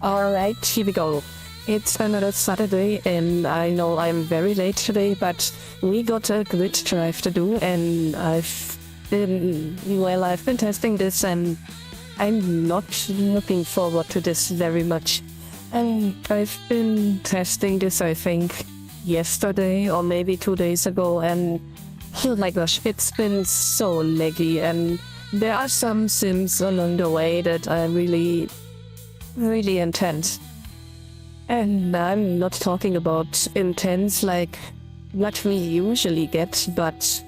Alright, here we go. It's another Saturday, and I know I'm very late today, but we got a grid drive to do, and I've been testing this, and I'm not looking forward to this very much. And I've been testing this, I think, yesterday or maybe 2 days ago, and oh my gosh, it's been so laggy, and there are some sims along the way that are really intense. And I'm not talking about intense like what we usually get, but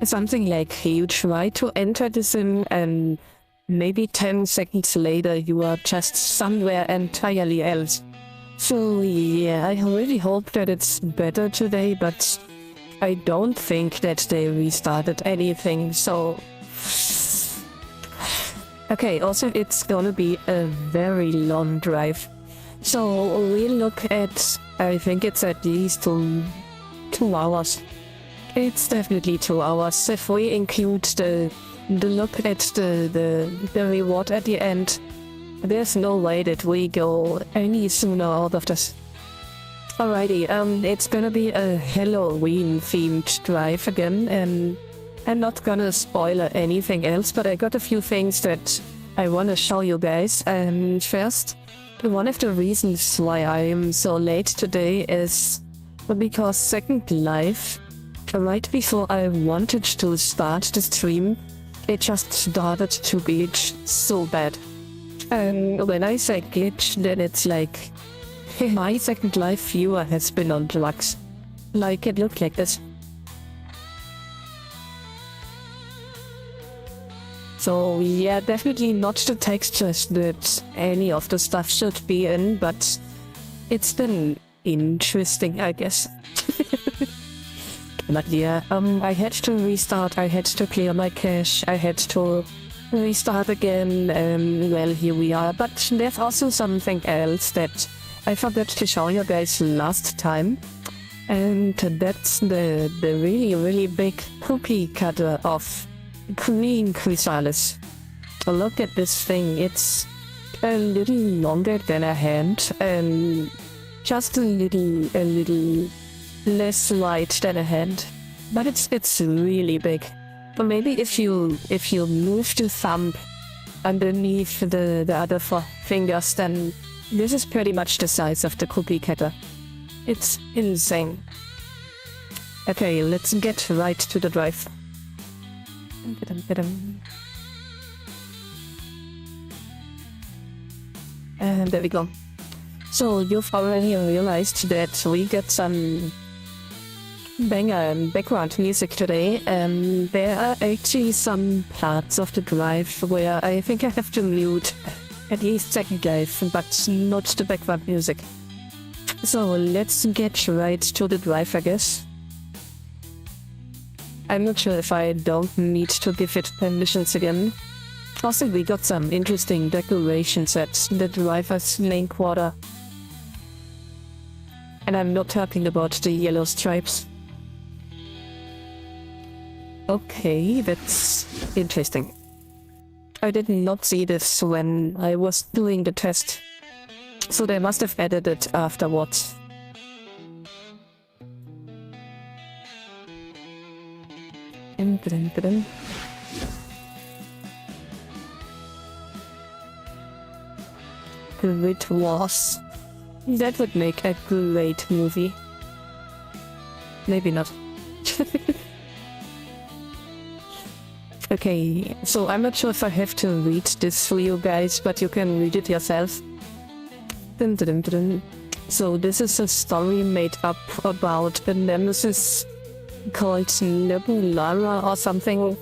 something like you try to enter the sim and maybe 10 seconds later you are just somewhere entirely else. So yeah, I really hope that it's better today, but I don't think that they restarted anything, so... Okay, also it's gonna be a very long drive. So we look at, I think it's at least 2 hours. It's definitely 2 hours if we include the look at the reward at the end. There's no way that we go any sooner out of this. Alrighty, it's gonna be a Halloween themed drive again, and I'm not gonna spoil anything else, but I got a few things that I wanna show you guys. And first, one of the reasons why I am so late today is because Second Life, right before I wanted to start the stream, it just started to glitch so bad. And when I say glitch, then it's like my Second Life viewer has been on drugs. Like, it looked like this. So yeah, definitely not the textures that any of the stuff should be in, but it's been interesting, I guess. But yeah, I had to restart, I had to clear my cache, I had to restart again, well, here we are. But there's also something else that I forgot to show you guys last time, and that's the really big cookie cutter of green chrysalis. Look at this thing, it's a little longer than a hand, and just a little less light than a hand, but it's really big. But maybe if you move the thumb underneath the other 4 fingers, then this is pretty much the size of the cookie cutter. It's insane. Okay, let's get right to the drive. And there we go. So you've already realized that we get some banger background music today. There are actually some parts of the drive where I think I have to mute at least Second Life, but not the background music. So let's get right to the drive, I guess. I'm not sure if I don't need to give it permissions again. Also, we got some interesting decorations at the driver's lane quarter. And I'm not talking about the yellow stripes. Okay, that's interesting. I did not see this when I was doing the test, so they must have added it afterwards. Grid Wars. That would make a great movie. Maybe not. Okay, so I'm not sure if I have to read this for you guys, but you can read it yourself. So this is a story made up about a nemesis called Nebulara or something,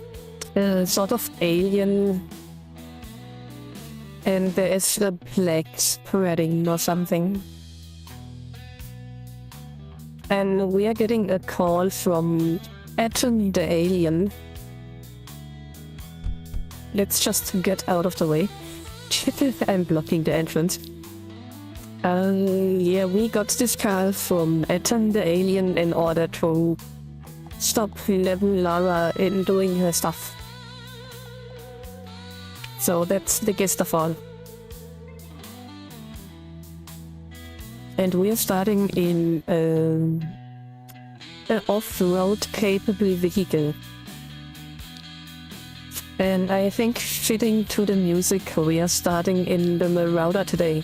sort of alien, and there is a plague spreading or something. And we are getting a call from Atom the alien. Let's just get out of the way. I'm blocking the entrance. Yeah, we got this call from Atom the alien in order to stop Nebulara in doing her stuff. So that's the gist of all. And we are starting in an off-road capable vehicle. And I think fitting to the music, we are starting in the Marauder today.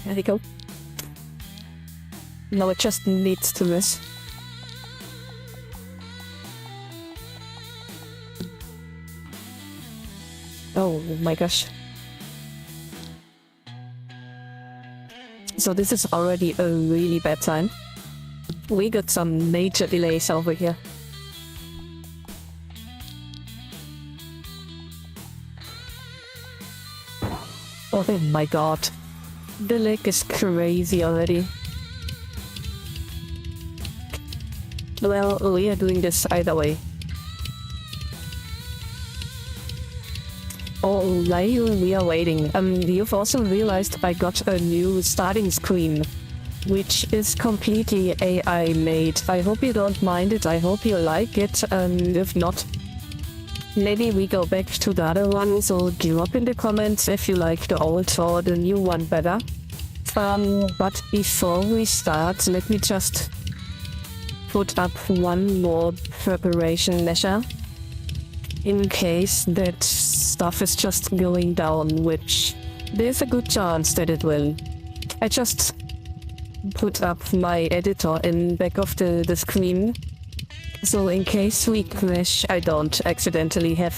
There we go. Now it just needs to miss. Oh my gosh. So this is already a really bad sign. We got some major delays over here. Oh my god. The lag is crazy already. Well, we are doing this either way. Oh, while we are waiting, you've also realized I got a new starting screen, which is completely AI made. I hope you don't mind it, I hope you like it, if not, maybe we go back to the other one, so drop in the comments if you like the old or the new one better. But before we start, let me just put up one more preparation measure. In case that stuff is just going down, which there's a good chance that it will. I just put up my editor in back of the screen, so in case we crash, I don't accidentally have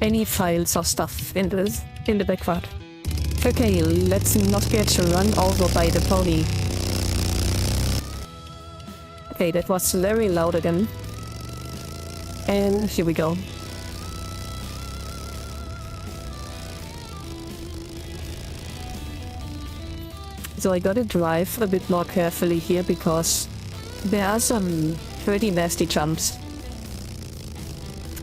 any files or stuff in the background. Okay, let's not get run over by the pony. Okay, that was very loud again. And here we go. So I gotta drive a bit more carefully here because there are some pretty nasty jumps.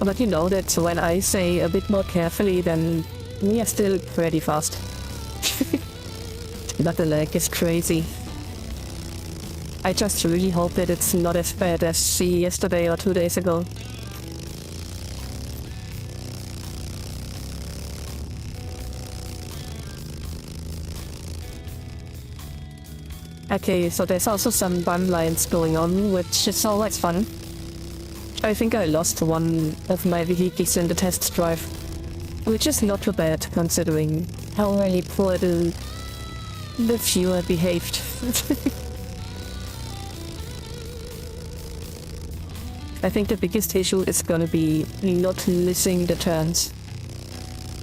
But you know that when I say a bit more carefully, then we are still pretty fast. But the lag is crazy. I just really hope that it's not as bad as yesterday or 2 days ago. Okay, so there's also some run lines going on, which is always fun. I think I lost one of my vehicles in the test drive, which is not too bad considering how really poor the viewer behaved. I think the biggest issue is gonna be not missing the turns,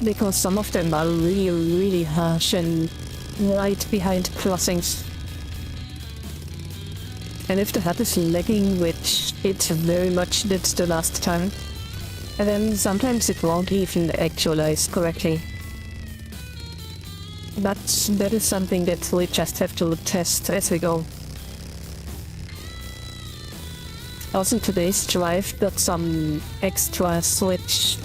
because some of them are really harsh and right behind crossings. And if the HUD is lagging, which it very much did the last time, then sometimes it won't even actualize correctly. But that is something that we just have to test as we go. Also today's drive got some extras which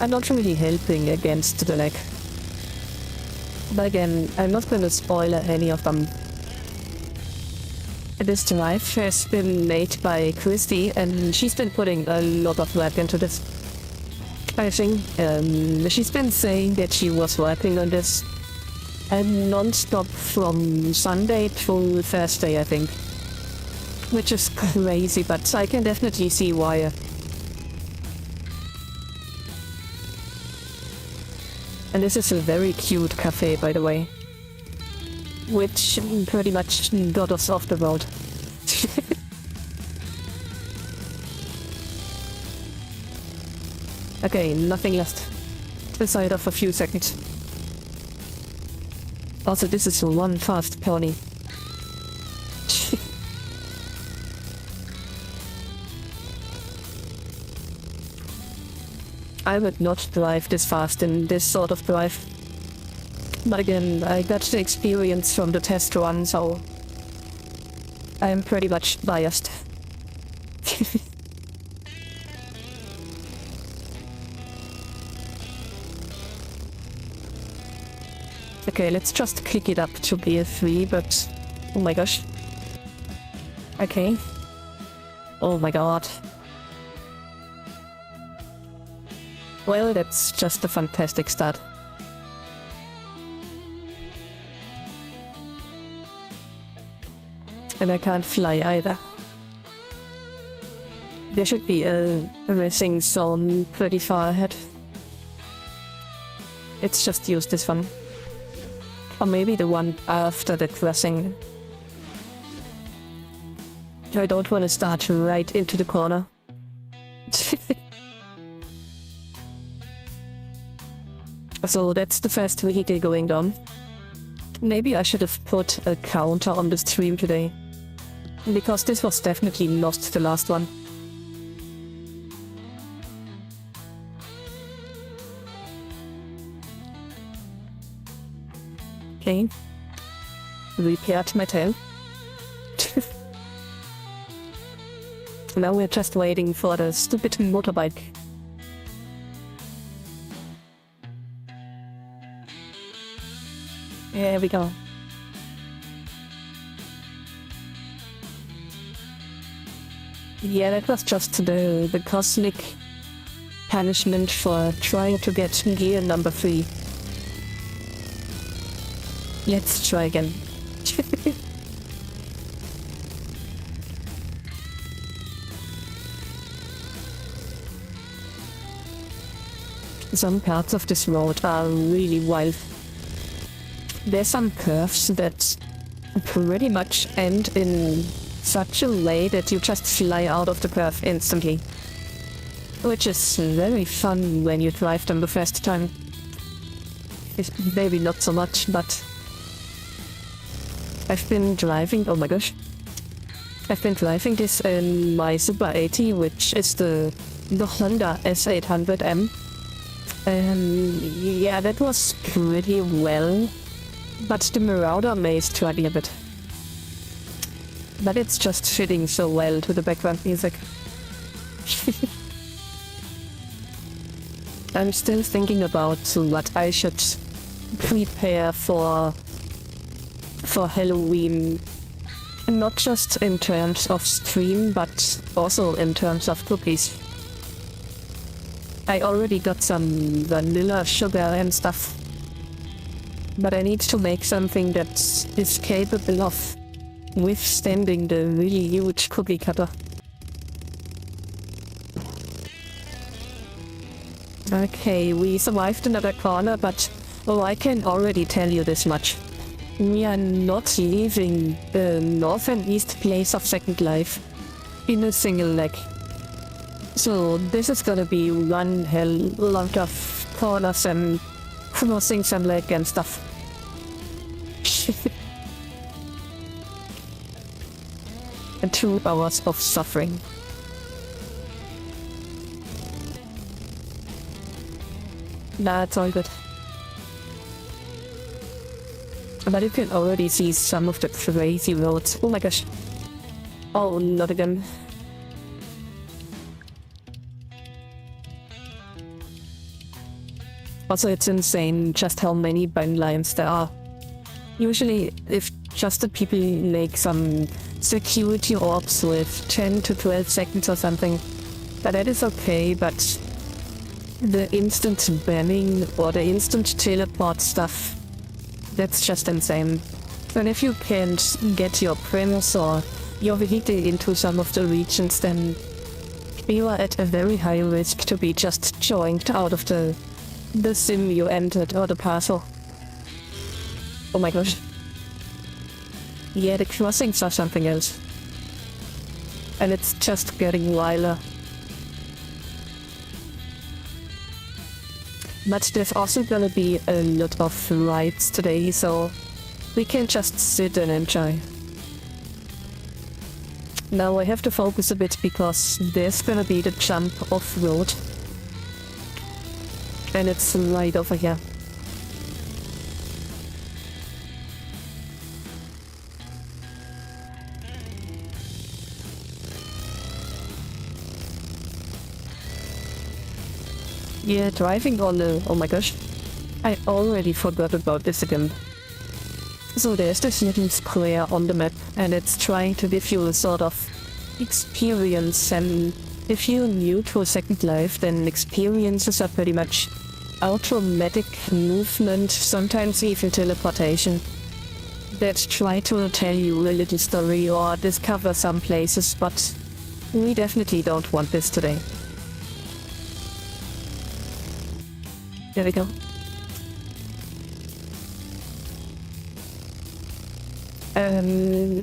are not really helping against the lag. But again, I'm not gonna spoil any of them. This drive has been made by Christy, and she's been putting a lot of work into this. I think she's been saying that she was working on this non-stop from Sunday to Thursday, I think. Which is crazy, but I can definitely see why. And this is a very cute cafe, by the way. Which pretty much got us off the road. Okay, nothing left. Aside of a few seconds. Also, this is one fast pony. I would not drive this fast in this sort of drive. But again, I got the experience from the test run, so I'm pretty much biased. Okay, let's just kick it up to be a 3, but oh my gosh. Okay. Oh my god. Well, that's just a fantastic start. And I can't fly either. There should be a racing zone pretty far ahead. Let's just use this one. Or maybe the one after the crossing. I don't want to start right into the corner. So that's the first vehicle going down. Maybe I should have put a counter on the stream today. Because this was definitely lost the last one. Okay. Repaired my tail. Now we're just waiting for the stupid motorbike. There we go. Yeah, that was just the cosmic punishment for trying to get gear number 3. Let's try again. Some parts of this road are really wild. There's some curves that pretty much end in such a way that you just fly out of the curve instantly. Which is very fun when you drive them the first time. It's maybe not so much, but I've been driving, oh my gosh. I've been driving this in my Super 80, which is the Honda S800M. Yeah, that was pretty well, but the Marauder may struggle a bit. But it's just fitting so well to the background music. I'm still thinking about what I should prepare for Halloween. Not just in terms of stream, but also in terms of cookies. I already got some vanilla sugar and stuff. But I need to make something that is capable of withstanding the really huge cookie cutter. Okay, we survived another corner, but I can already tell you this much. We are not leaving the north and east place of Second Life in a single leg. So this is gonna be one hell lot of corners and crossing some leg and stuff. And 2 hours of suffering. Nah, it's all good. But you can already see some of the crazy roads. Oh my gosh. Oh, not again. Also, it's insane just how many bun lines there are. Usually, if just the people make some security orbs with 10 to 12 seconds or something, that is okay, but the instant banning or the instant teleport stuff, that's just insane. And if you can't get your premise or your vehicle into some of the regions, then you are at a very high risk to be just joined out of the sim you entered or the parcel. Oh my gosh. Yeah, the crossings are something else. And it's just getting wilder. But there's also gonna be a lot of rides today, so we can just sit and enjoy. Now I have to focus a bit because there's gonna be the jump off-road. And it's right over here. Yeah, driving on the... oh my gosh. I already forgot about this again. So there's this little square on the map, and it's trying to give you a sort of experience and If you're new to Second Life, then experiences are pretty much automatic movement, sometimes even teleportation, that try to tell you a little story or discover some places, but we definitely don't want this today. There we go.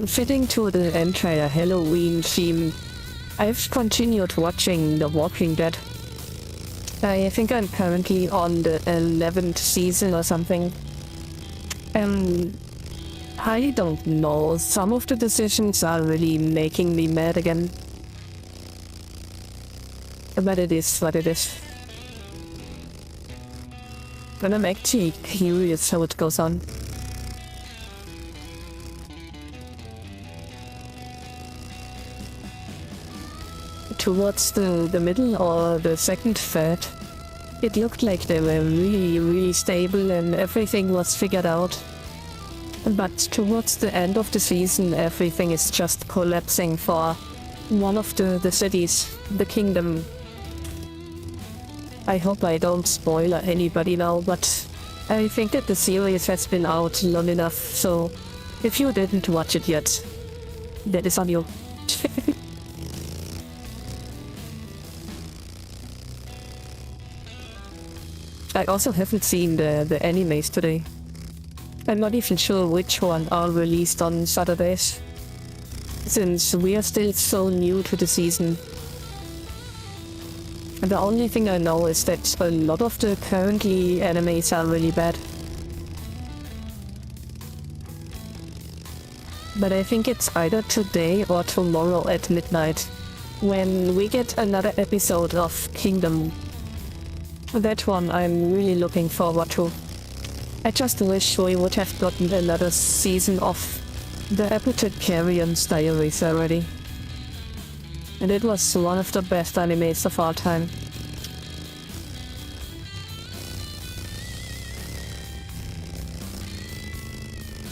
Fitting to the entire Halloween theme, I've continued watching The Walking Dead. I think I'm currently on the 11th season or something. I don't know, some of the decisions are really making me mad again. But it is what it is. But I'm actually curious how it goes on. Towards the middle or the second third, it looked like they were really stable and everything was figured out. But towards the end of the season, everything is just collapsing for one of the cities, the kingdom. I hope I don't spoil anybody now, but I think that the series has been out long enough, so if you didn't watch it yet, that is on you. I also haven't seen the animes today. I'm not even sure which one are released on Saturdays, since we are still so new to the season. The only thing I know is that a lot of the currently animes are really bad. But I think it's either today or tomorrow at midnight when we get another episode of Kingdom. That one I'm really looking forward to. I just wish we would have gotten another season of the Apothecarian's Diaries already. And it was one of the best animes of all time.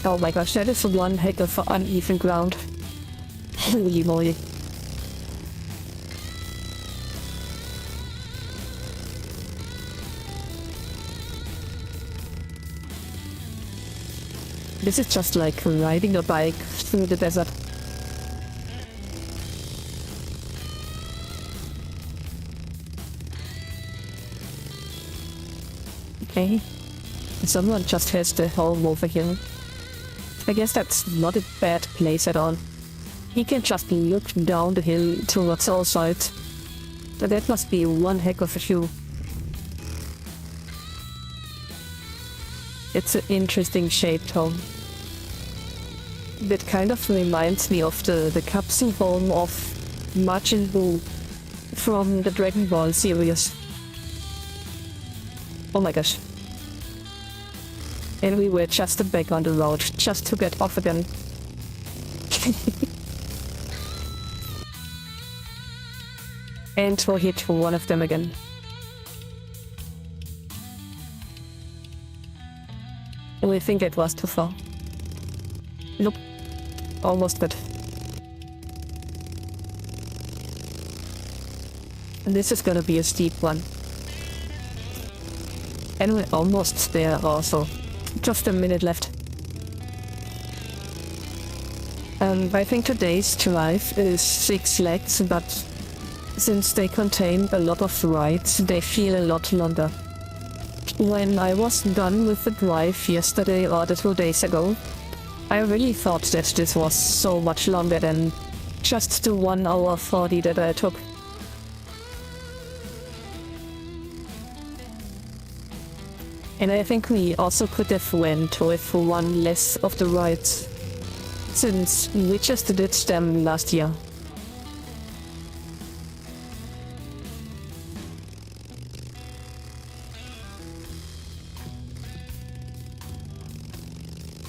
Oh my gosh, that is one heck of uneven ground. Holy moly. This is just like riding a bike through the desert. Okay. Someone just has the home over here. I guess that's not a bad place at all. He can just look down the hill towards all sides. That must be one heck of a view. It's an interesting shaped home. That kind of reminds me of the capsule home of Majin Buu from the Dragon Ball series. Oh my gosh. And we were just back on the road, just to get off again. And we'll hit one of them again. And we think it was too far. Nope. Almost good. And this is gonna be a steep one. And we're almost there also. Just a minute left. I think today's drive is 6 legs, but since they contain a lot of rides, they feel a lot longer. When I was done with the drive yesterday or 2 days ago, I really thought that this was so much longer than just the 1 hour 40 that I took. And I think we also could have went with one less of the rides, since we just did them last year.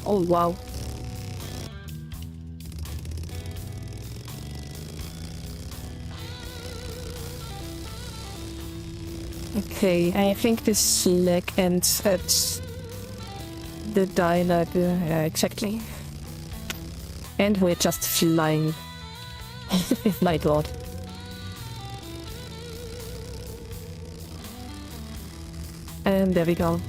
Oh wow. Okay, I think this leg ends at the diner, exactly. And we're just flying. My god. And there we go.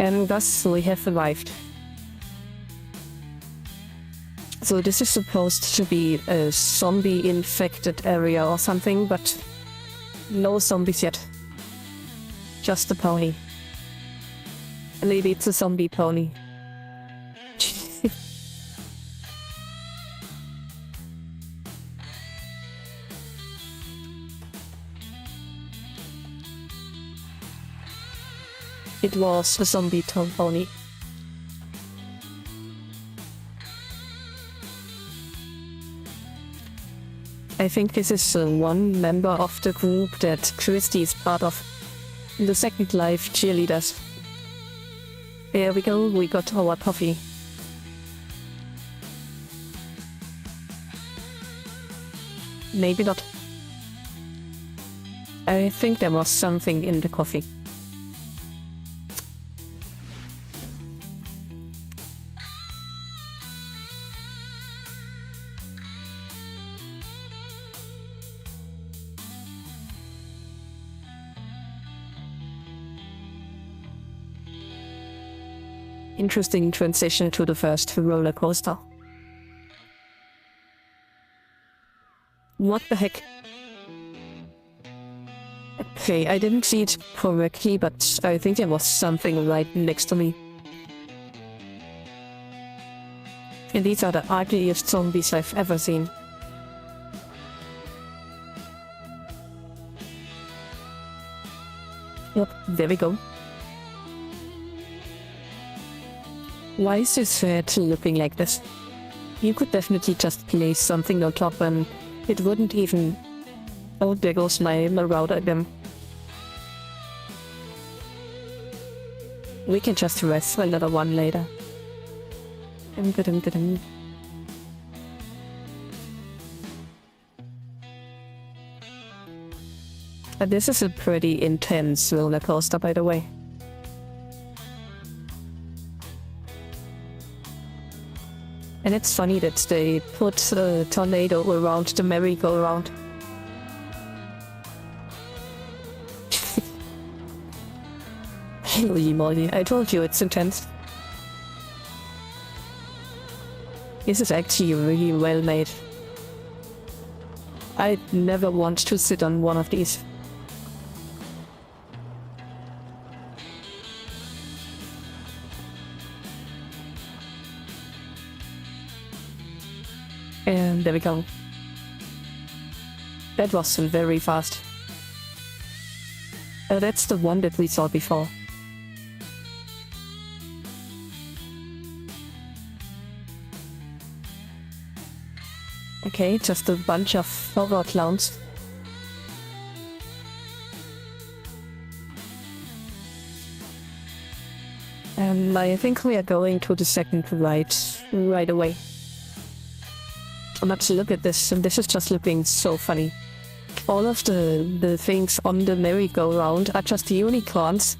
And thus we have arrived. So this is supposed to be a zombie-infected area or something, but no zombies yet. Just a pony. Maybe it's a zombie pony. It was a zombie pony. I think this is one member of the group that Christy is part of. The Second Life cheerleaders. There we go, we got our coffee. Maybe not. I think there was something in the coffee. Interesting transition to the first roller coaster. What the heck? Okay, I didn't see it correctly, but I think there was something right next to me. And these are the ugliest zombies I've ever seen. Yep, there we go. Why is this head looking like this? You could definitely just place something on top and it wouldn't even... Oh, there goes my marauder again. We can just rest another one later. This is a pretty intense roller coaster, by the way. And it's funny that they put a tornado around the merry-go-round. Holy moly, I told you it's intense. This is actually really well made. I'd never want to sit on one of these. And there we go. That was very fast. That's the one that we saw before. Okay, just a bunch of horror clowns. And I think we are going to the second ride right away. Let's look at this, and this is just looking so funny. All of the things on the merry-go-round are just unicorns,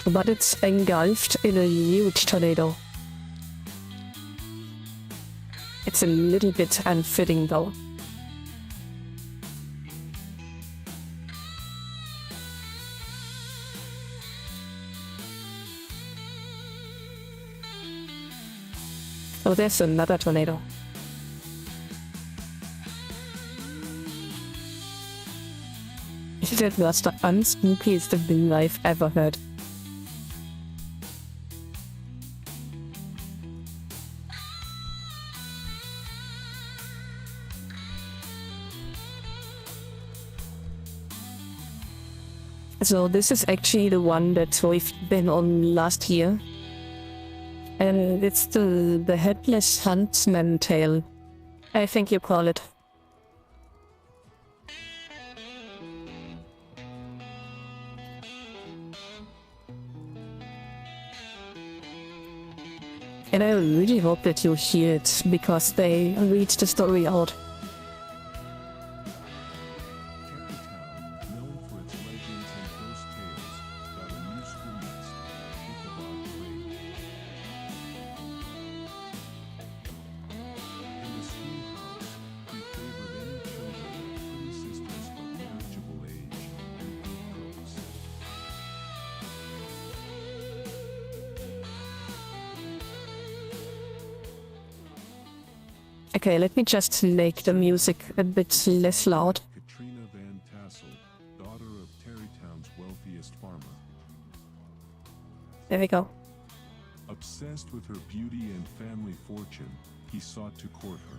but it's engulfed in a huge tornado. It's a little bit unfitting though. Oh, there's another tornado. That was the unspookiest thing I've ever heard. So this is actually the one that we've been on last year. And it's the headless huntsman tail, I think you call it. And I really hope that you hear it, because they read the story out. Okay, let me just make the music a bit less loud. Katrina Van Tassel, daughter of Terrytown's wealthiest farmer. There we go. Obsessed with her beauty and family fortune, he sought to court her.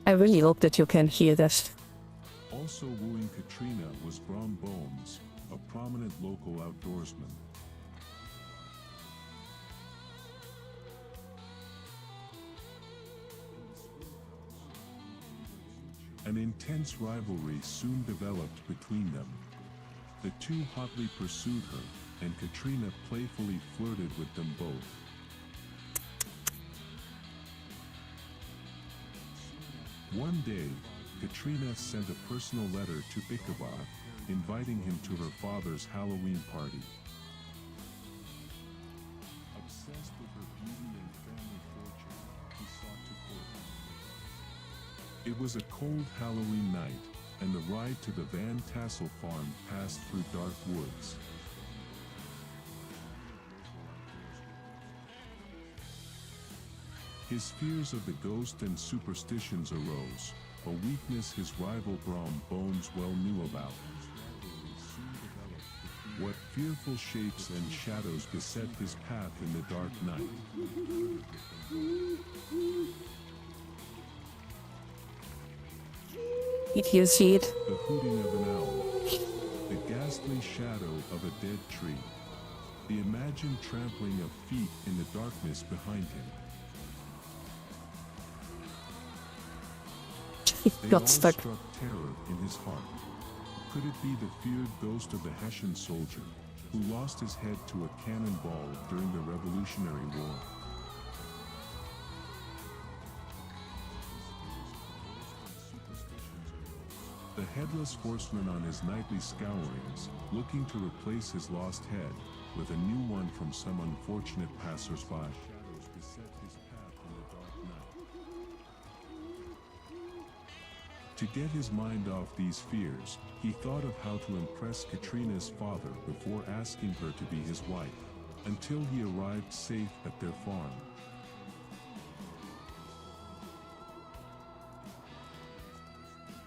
I really hope that you can hear this. Also wooing Katrina was Brom Bones, a prominent local outdoorsman. An intense rivalry soon developed between them. The two hotly pursued her, and Katrina playfully flirted with them both. One day, Katrina sent a personal letter to Ichabod, inviting him to her father's Halloween party. Obsessed with her beauty and family fortune, he sought to court her. It was a cold Halloween night, and the ride to the Van Tassel farm passed through dark woods. His fears of the ghost and superstitions arose, a weakness his rival Brom Bones well knew about. What fearful shapes and shadows beset his path in the dark night? Did you see it? The hooting of an owl, the ghastly shadow of a dead tree, the imagined trampling of feet in the darkness behind him. It They got all stuck. struck terror in his heart. Could it be the feared ghost of the Hessian soldier, who lost his head to a cannonball during the Revolutionary War? The headless horseman on his nightly scourings, looking to replace his lost head with a new one from some unfortunate passersby. Shadows beset his path in the dark night. To get his mind off these fears, he thought of how to impress Katrina's father before asking her to be his wife, until he arrived safe at their farm.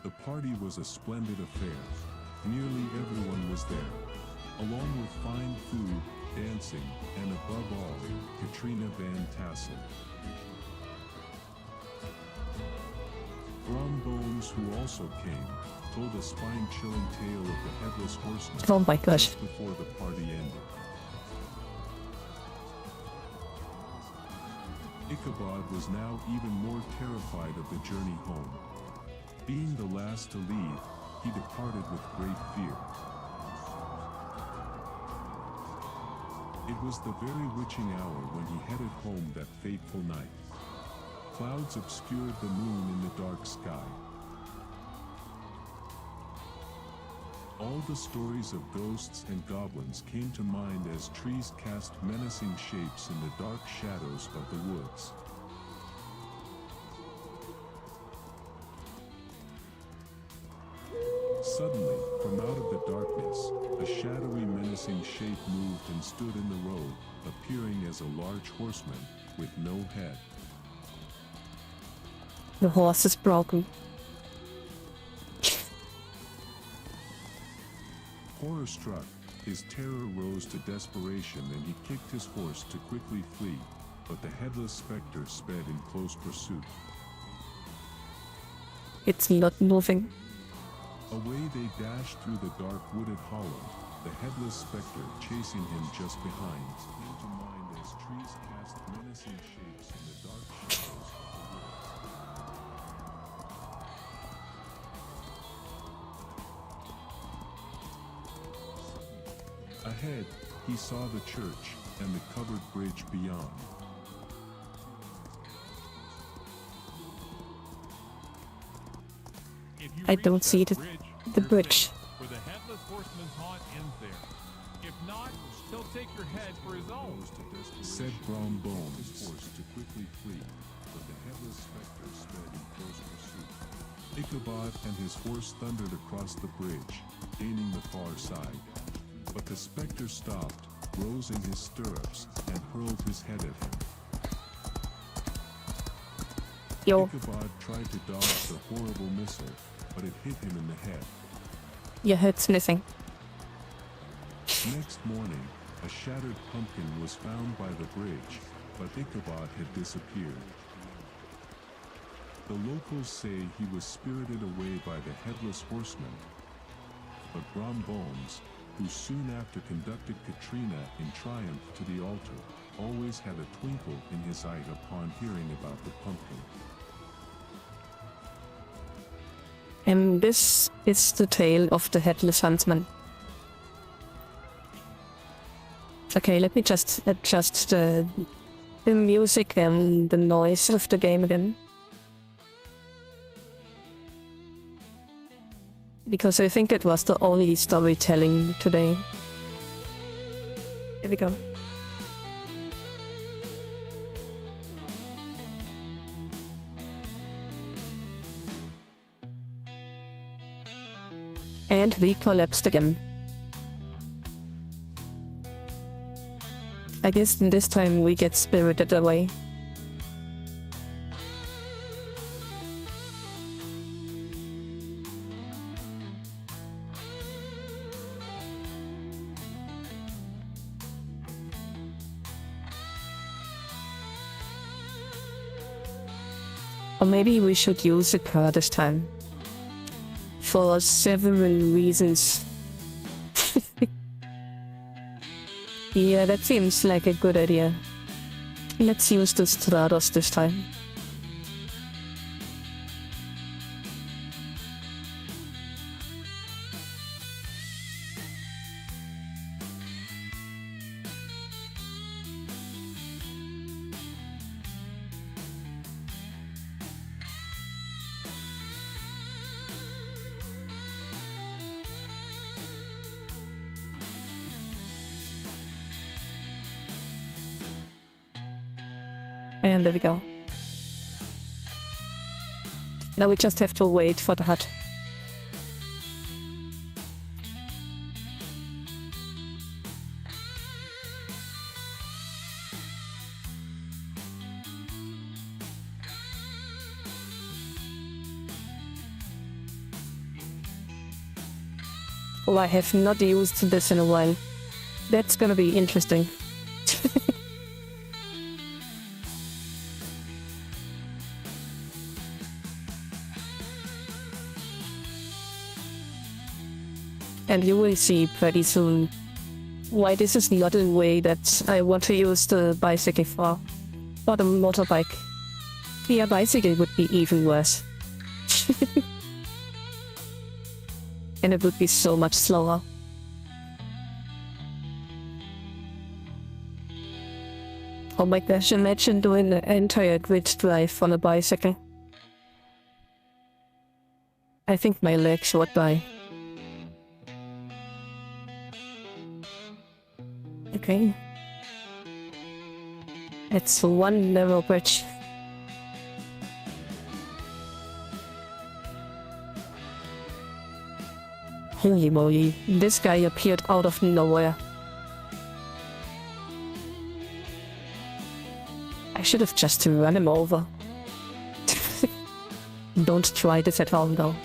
The party was a splendid affair. Nearly everyone was there, along with fine food, dancing, and above all, Katrina Van Tassel. Brom Bones, who also came, told a spine-chilling tale of the headless horseman Oh my gosh. just before the party ended. Ichabod was now even more terrified of the journey home. Being the last to leave, he departed with great fear. It was the very witching hour when he headed home that fateful night. Clouds obscured the moon in the dark sky. All the stories of ghosts and goblins came to mind as trees cast menacing shapes in the dark shadows of the woods. Suddenly, from out of the darkness, a shadowy menacing shape moved and stood in the road, appearing as a large horseman with no head. The horse is broken. Horror-struck, his terror rose to desperation and he kicked his horse to quickly flee, but the headless specter sped in close pursuit. It's not moving. Away they dashed through the dark wooded hollow, the headless specter chasing him just behind. Came to mind as trees cast menacing shapes in the dark shadows of the woods. Ahead, he saw the church and the covered bridge beyond. I don't see the bridge. Where the headless horseman's haunt ends there. If not, he'll take your head for his own. Said Brom Bones, forced to quickly flee, but the headless specter sped in close pursuit. Ichabod and his horse thundered across the bridge, gaining the far side. But the specter stopped, rose in his stirrups, and hurled his head at him. Yo, Ichabod tried to dodge the horrible missile, but it hit him in the head. your head's missing. Next morning, a shattered pumpkin was found by the bridge, but Ichabod had disappeared. The locals say he was spirited away by the headless horseman, but Bones, who soon after conducted Katrina in triumph to the altar, always had a twinkle in his eye upon hearing about the pumpkin. And this is the tale of the Headless Huntsman. Okay, let me just adjust the music and the noise of the game again. Because I think it was the only storytelling today. Here we go. And we collapsed again. I guess this time we get spirited away. Or maybe we should use a car this time. For several reasons. Yeah, that seems like a good idea. Let's use the Stratos this time. And there we go. Now we just have to wait for the hut. Oh, I have not used this in a while. That's gonna be interesting. And you will see pretty soon why this is not a way that I want to use the bicycle for. Or the motorbike. The bicycle would be even worse. And it would be so much slower. Oh my gosh, imagine doing the entire grid drive on a bicycle. I think my legs would die. Okay. It's one narrow bridge. Holy moly, this guy appeared out of nowhere. I should have just run him over. Don't try this at home though.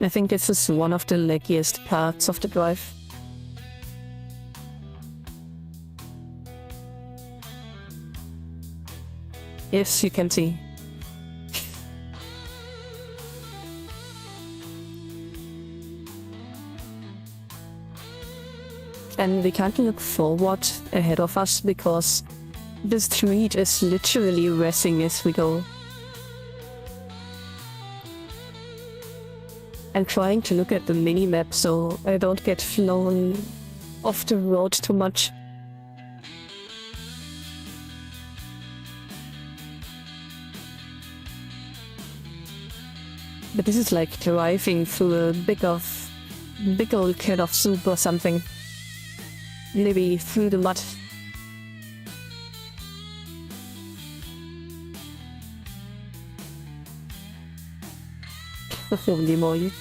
I think this is one of the leggiest parts of the drive. Yes, you can see. And we can't look forward ahead of us because the street is literally racing as we go. I'm trying to look at the mini-map so I don't get flown off the road too much. But this is like driving through a big old can of soup or something. Maybe through the mud. Holy moly.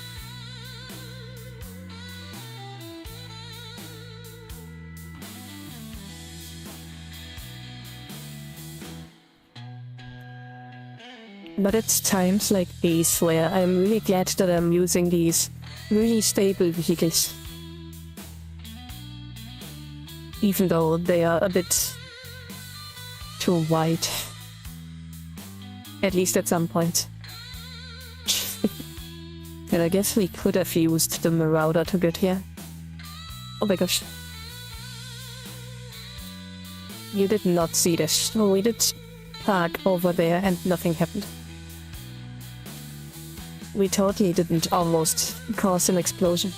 But it's times like these where I'm really glad that I'm using these really stable vehicles. Even though they are a bit too wide. At least at some point. And I guess we could have used the Marauder to get here. Oh my gosh. You did not see this. We did park over there and nothing happened. We totally didn't almost cause an explosion.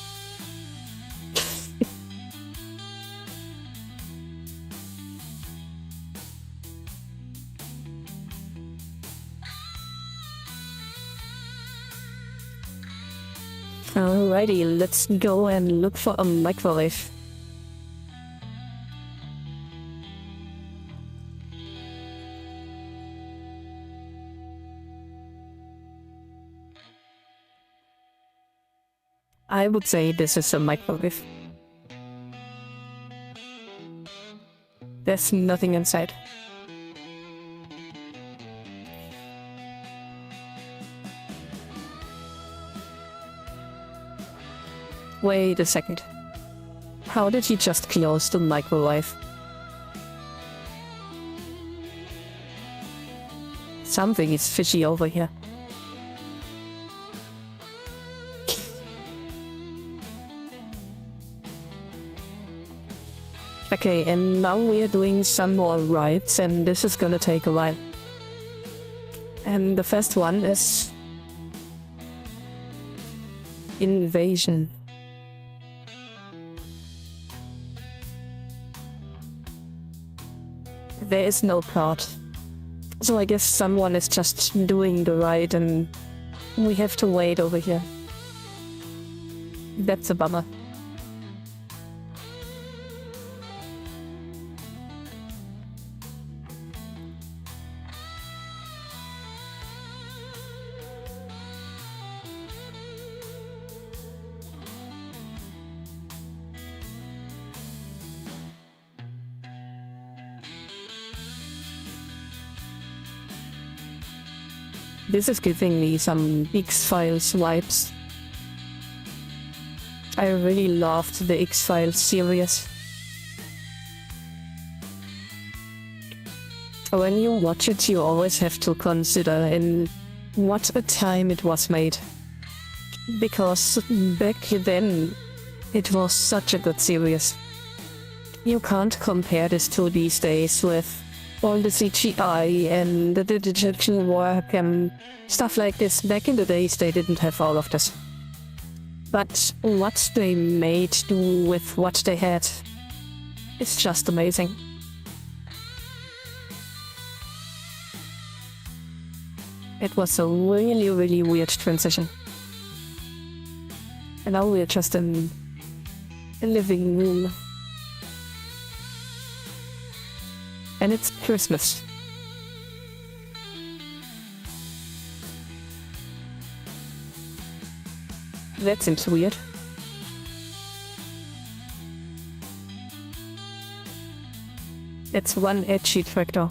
Alrighty, let's go and look for a microwave. I would say this is a microwave. There's nothing inside. Wait a second. How did he just close the microwave? Something is fishy over here. Okay, and now we are doing some more rides, and this is gonna take a while. And the first one is Invasion. There is no plot. So I guess someone is just doing the ride and we have to wait over here. That's a bummer. This is giving me some X-Files vibes. I really loved the X-Files series. When you watch it, you always have to consider in what a time it was made. Because back then, it was such a good series. You can't compare this to these days with all the CGI and the digital work and stuff like this. Back in the days, they didn't have all of this. But what they made do with what they had is just amazing. It was a really, really weird transition. And now we're just in a living room. And it's Christmas. That seems weird. It's one edgy tractor.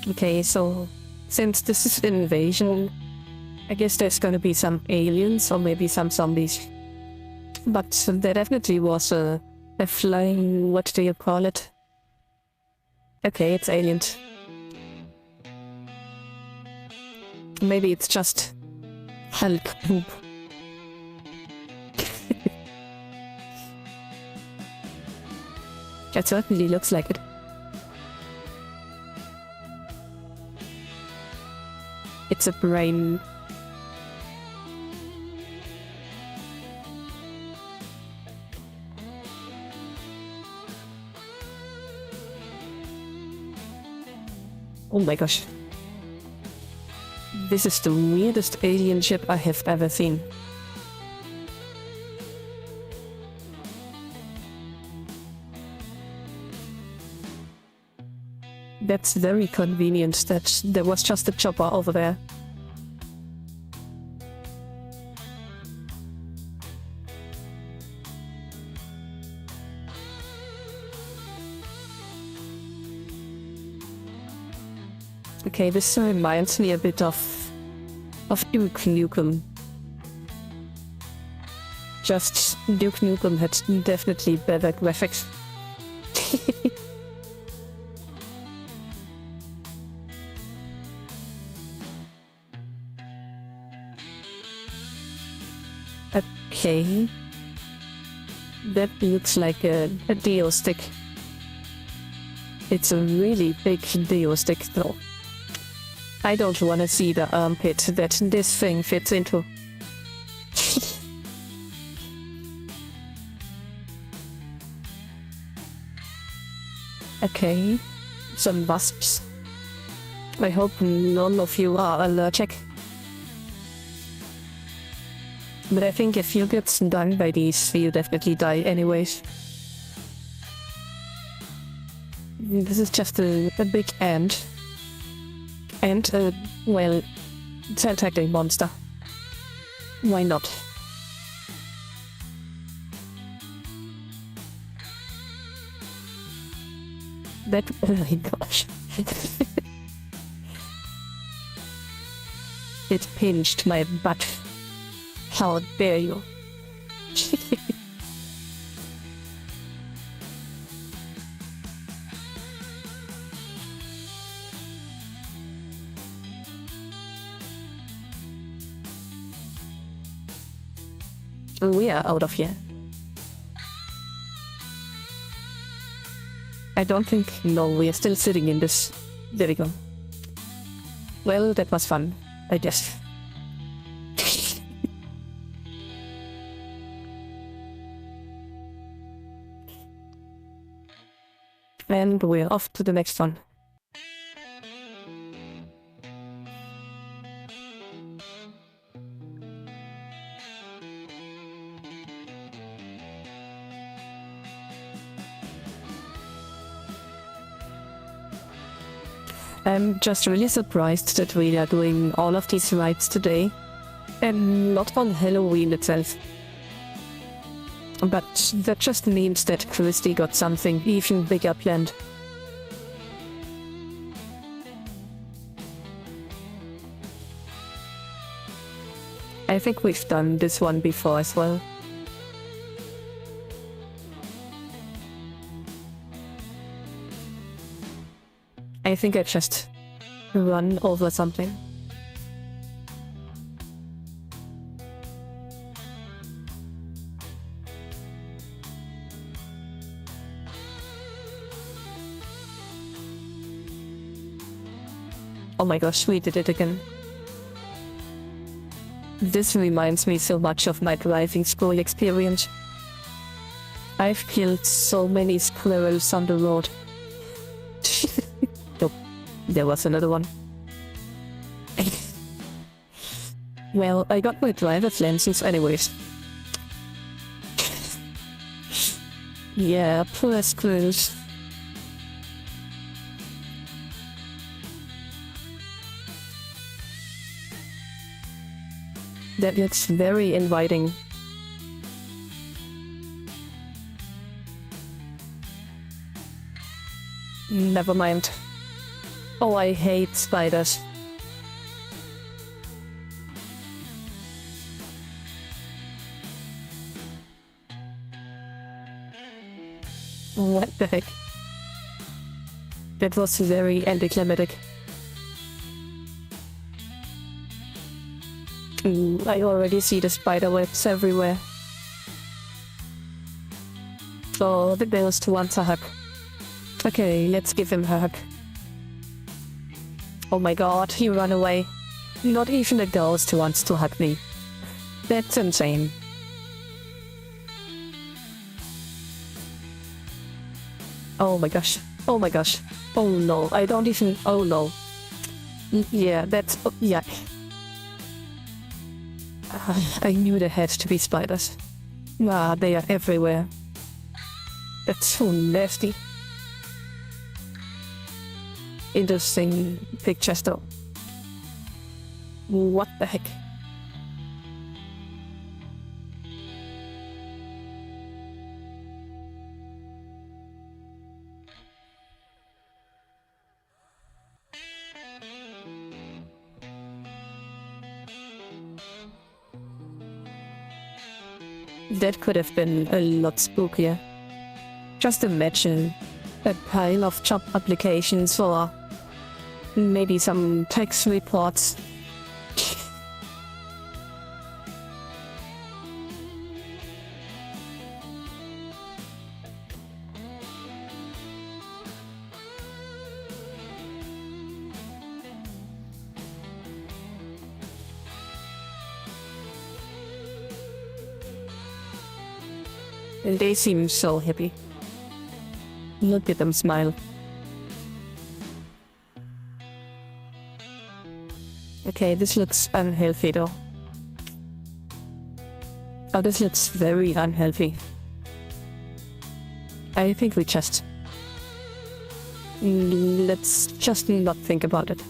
Okay, so since this is Invasion, I guess there's gonna be some aliens or maybe some zombies. But there definitely was a flying, what do you call it? Okay, it's aliens. Maybe it's just Hulk poop. It certainly looks like it. It's a brain. Oh my gosh. This is the weirdest alien ship I have ever seen. That's very convenient that there was just a chopper over there. Okay, this reminds me a bit of Duke Nukem. Just Duke Nukem had definitely better graphics. Okay. That looks like a Dio stick. It's a really big Dio stick though. I don't want to see the armpit that this thing fits into. Okay, some wasps. I hope none of you are allergic. But I think if you get stung by these, you definitely die anyways. This is just a big ant. And, well, tentacling monster. Why not? That, oh my gosh. It pinched my butt. How dare you? We are out of here. I don't think... No, we are still sitting in this. There we go. Well, that was fun, I guess. And we're off to the next one. I'm just really surprised that we are doing all of these rides today, and not on Halloween itself. But that just means that Christy got something even bigger planned. I think we've done this one before as well. I think I just run over something. Oh my gosh, we did it again. This reminds me so much of my driving school experience. I've killed so many squirrels on the road. Nope, there was another one. Well, I got my driver's license anyways. Yeah, poor squirrels. That looks very inviting. Never mind. Oh, I hate spiders. What the heck? That was very anticlimactic. I already see the spider webs everywhere. Oh, the ghost wants a hug. Okay, let's give him a hug. Oh my god, he ran away. Not even a ghost wants to hug me. That's insane. Oh my gosh. Oh my gosh. Oh no, I don't even... Oh no. Yeah, that's... Oh, yeah. I knew there had to be spiders. Ah, they are everywhere. That's so nasty. interesting pictures though. What the heck? That could have been a lot spookier. Just imagine a pile of job applications or maybe some tax reports. And they seem so happy. Look at them smile. Okay, this looks unhealthy though. Oh, this looks very unhealthy. I think we just... let's just not think about it.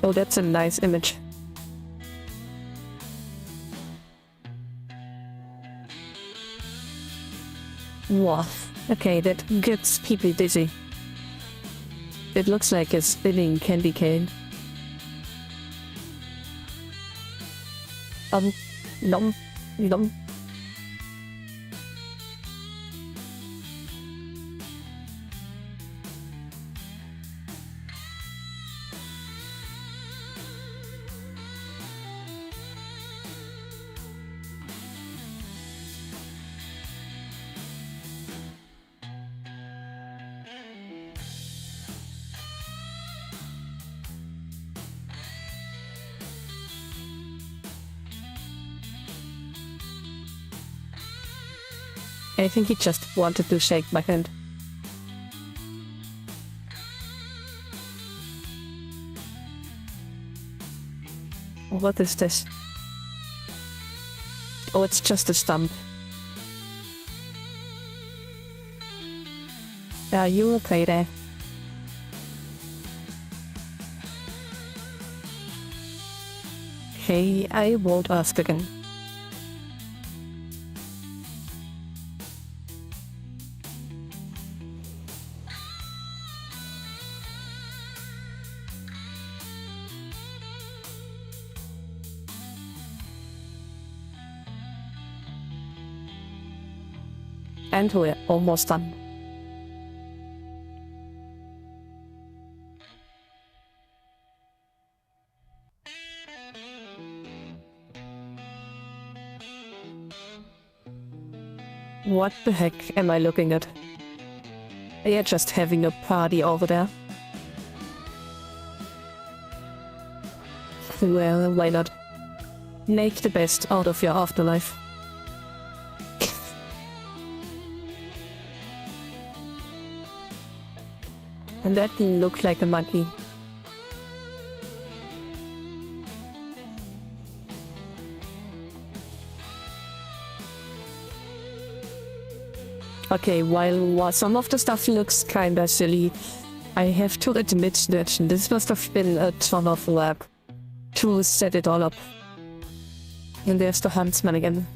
Oh, that's a nice image. Wow. Okay, that gets people dizzy. It looks like a spinning candy cane. Nom, nom. I think he just wanted to shake my hand. What is this? Oh, it's just a stump. Are you okay there? Okay, I won't ask again. And we're almost done. What the heck am I looking at? They are just having a party over there. Well, why not? Make the best out of your afterlife. And that looked like a monkey. Okay, while some of the stuff looks kinda silly, I have to admit that this must have been a ton of work to set it all up. And there's the huntsman again.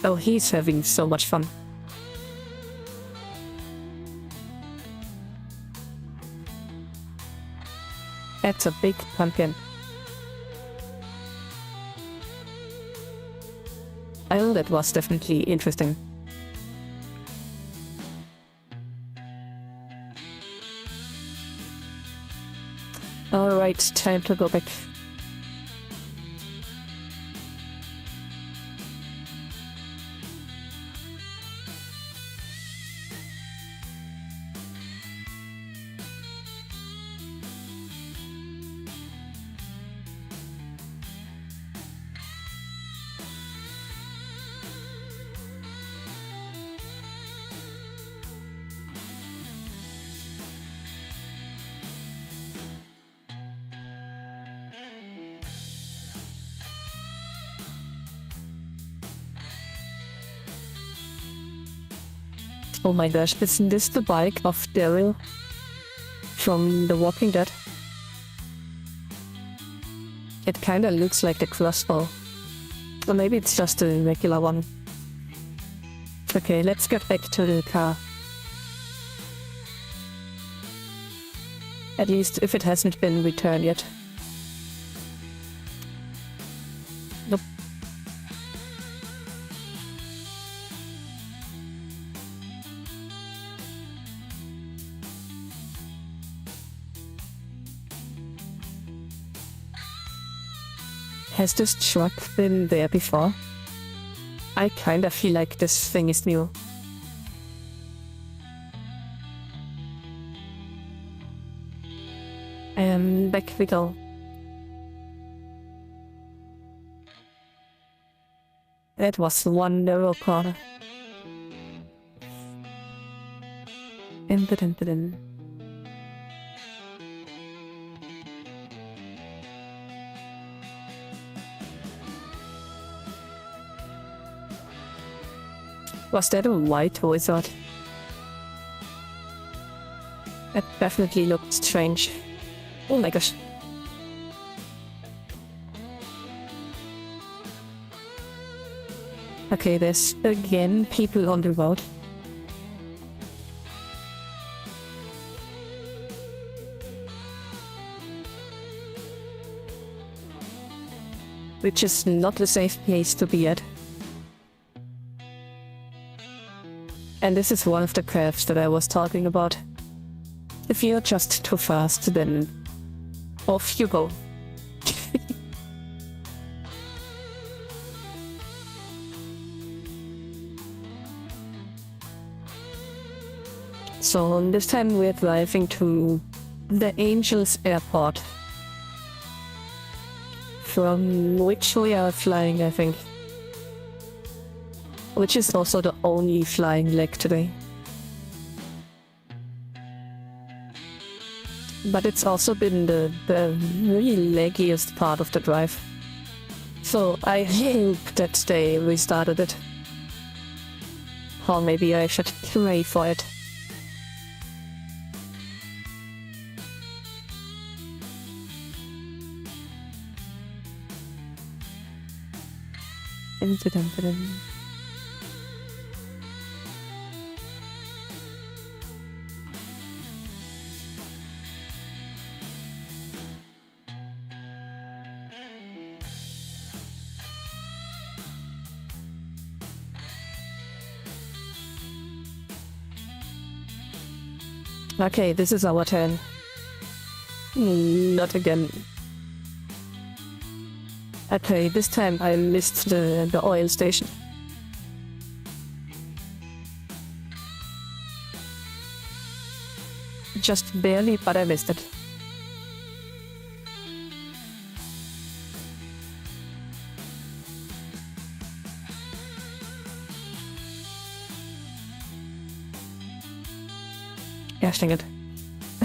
Oh, he's having so much fun. That's a big pumpkin. Oh, that was definitely interesting. Alright, time to go back. Oh my gosh, isn't this the bike of Daryl from The Walking Dead? It kinda looks like the crossbow. Or maybe it's just a regular one. Okay, let's get back to the car. At least if it hasn't been returned yet. Nope. Has this truck been there before? I kinda feel like this thing is new. And back we go. That was one narrow corner. Dun. Was that a white wizard? That definitely looked strange. Oh my gosh. Okay, there's again people on the road. Which is not a safe place to be at. And this is one of the curves that I was talking about. If you're just too fast, then off you go. So this time we're driving to the Angels Airport, from which we are flying, I think. Which is also the only flying leg today. But it's also been the really leggiest part of the drive. So I hope that they restarted it. Or maybe I should pray for it. Dun. Okay, this is our turn. Not again. Okay, this time I missed the oil station. Just barely, but I missed it. Yeah, dang it.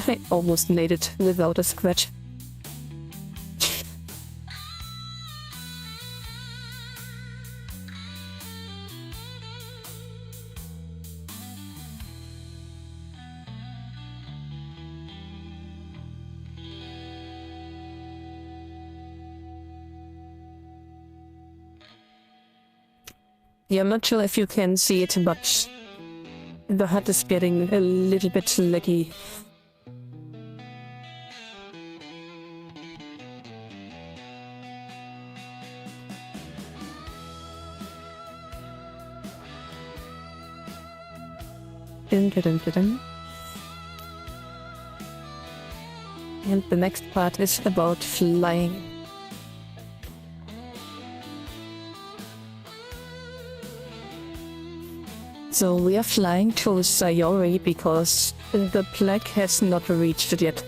I almost made it without a scratch. Yeah, I'm not sure if you can see it, but the HUD is getting a little bit laggy. Dun. And the next part is about flying. So we are flying to Sayori because the plaque has not reached it yet.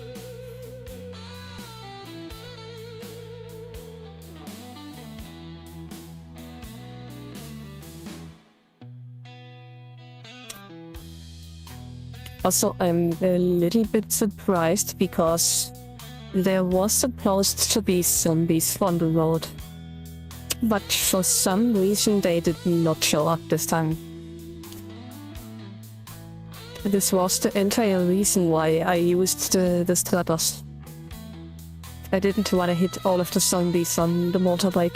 Also, I'm a little bit surprised because there was supposed to be zombies on the road. But for some reason they did not show up this time. This was the entire reason why I used the Stratos. I didn't want to hit all of the zombies on the motorbike.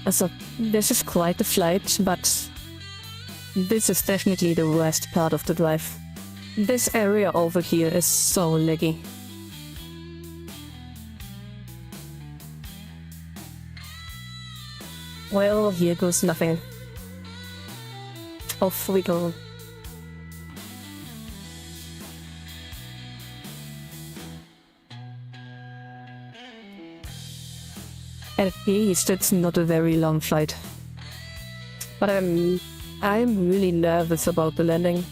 Also, this is quite a flight, but this is definitely the worst part of the drive. This area over here is so laggy. Well, here goes nothing. Off we go. At least it's not a very long flight. But I'm really nervous about the landing.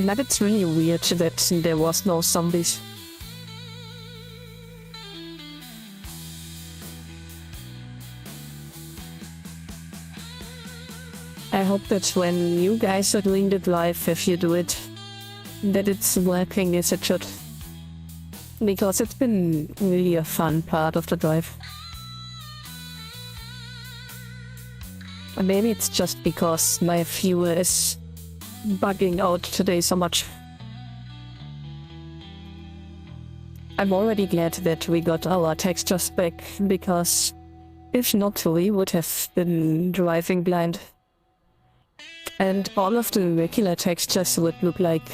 But it's really weird that there was no zombies. I hope that when you guys are doing the drive, if you do it, that it's working as it should. Because it's been really a fun part of the drive. And maybe it's just because my viewer is bugging out today so much. I'm already glad that we got our textures back, because if not, we would have been driving blind. And all of the regular textures would look like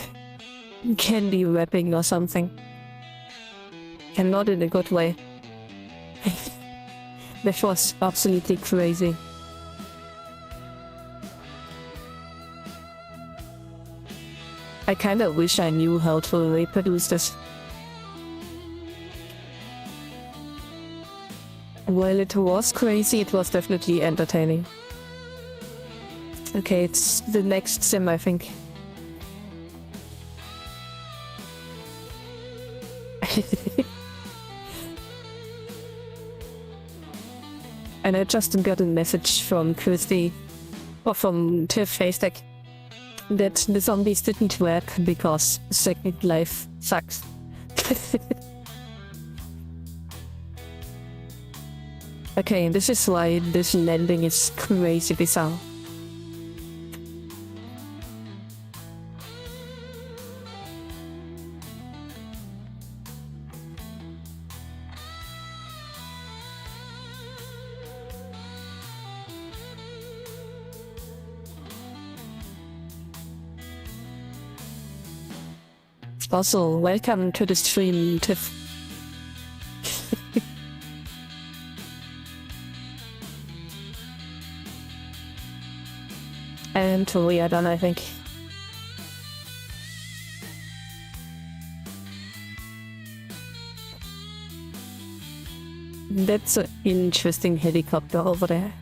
candy wrapping or something. And not in a good way. That was absolutely crazy. I kinda wish I knew how to reproduce this. While it was crazy, it was definitely entertaining. Okay, it's the next sim, I think. And I just got a message from Kirsty, or from Tiff Haystack, that the zombies didn't work because Second Life sucks. Okay, this is why this landing is crazy bizarre. Also, welcome to the stream, Tiff. And we are done, I think. That's an interesting helicopter over there.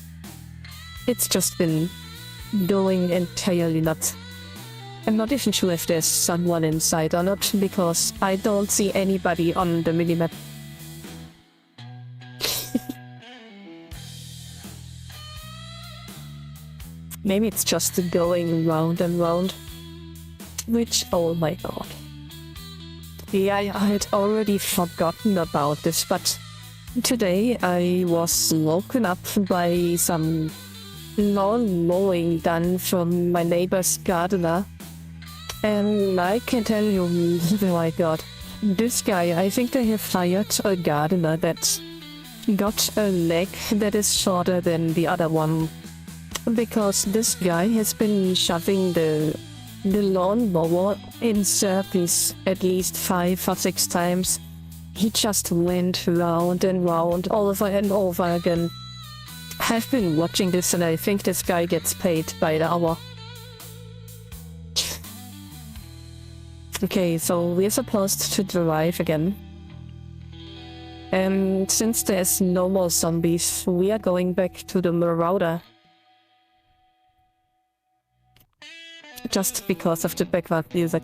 It's just been going entirely nuts. I'm not even sure if there's someone inside or not, because I don't see anybody on the minimap. Maybe it's just going round and round. Which, oh my god. Yeah, I had already forgotten about this, but today I was woken up by some lawn mowing done from my neighbor's gardener. And I can tell you, oh my god, this guy, I think they have hired a gardener that got a leg that is shorter than the other one. Because this guy has been shoving the lawnmower in circles at least 5 or 6 times. He just went round and round, over and over again. I've been watching this and I think this guy gets paid by the hour. Okay, so we're supposed to drive again. And since there's no more zombies, we are going back to the Marauder. just because of the background music.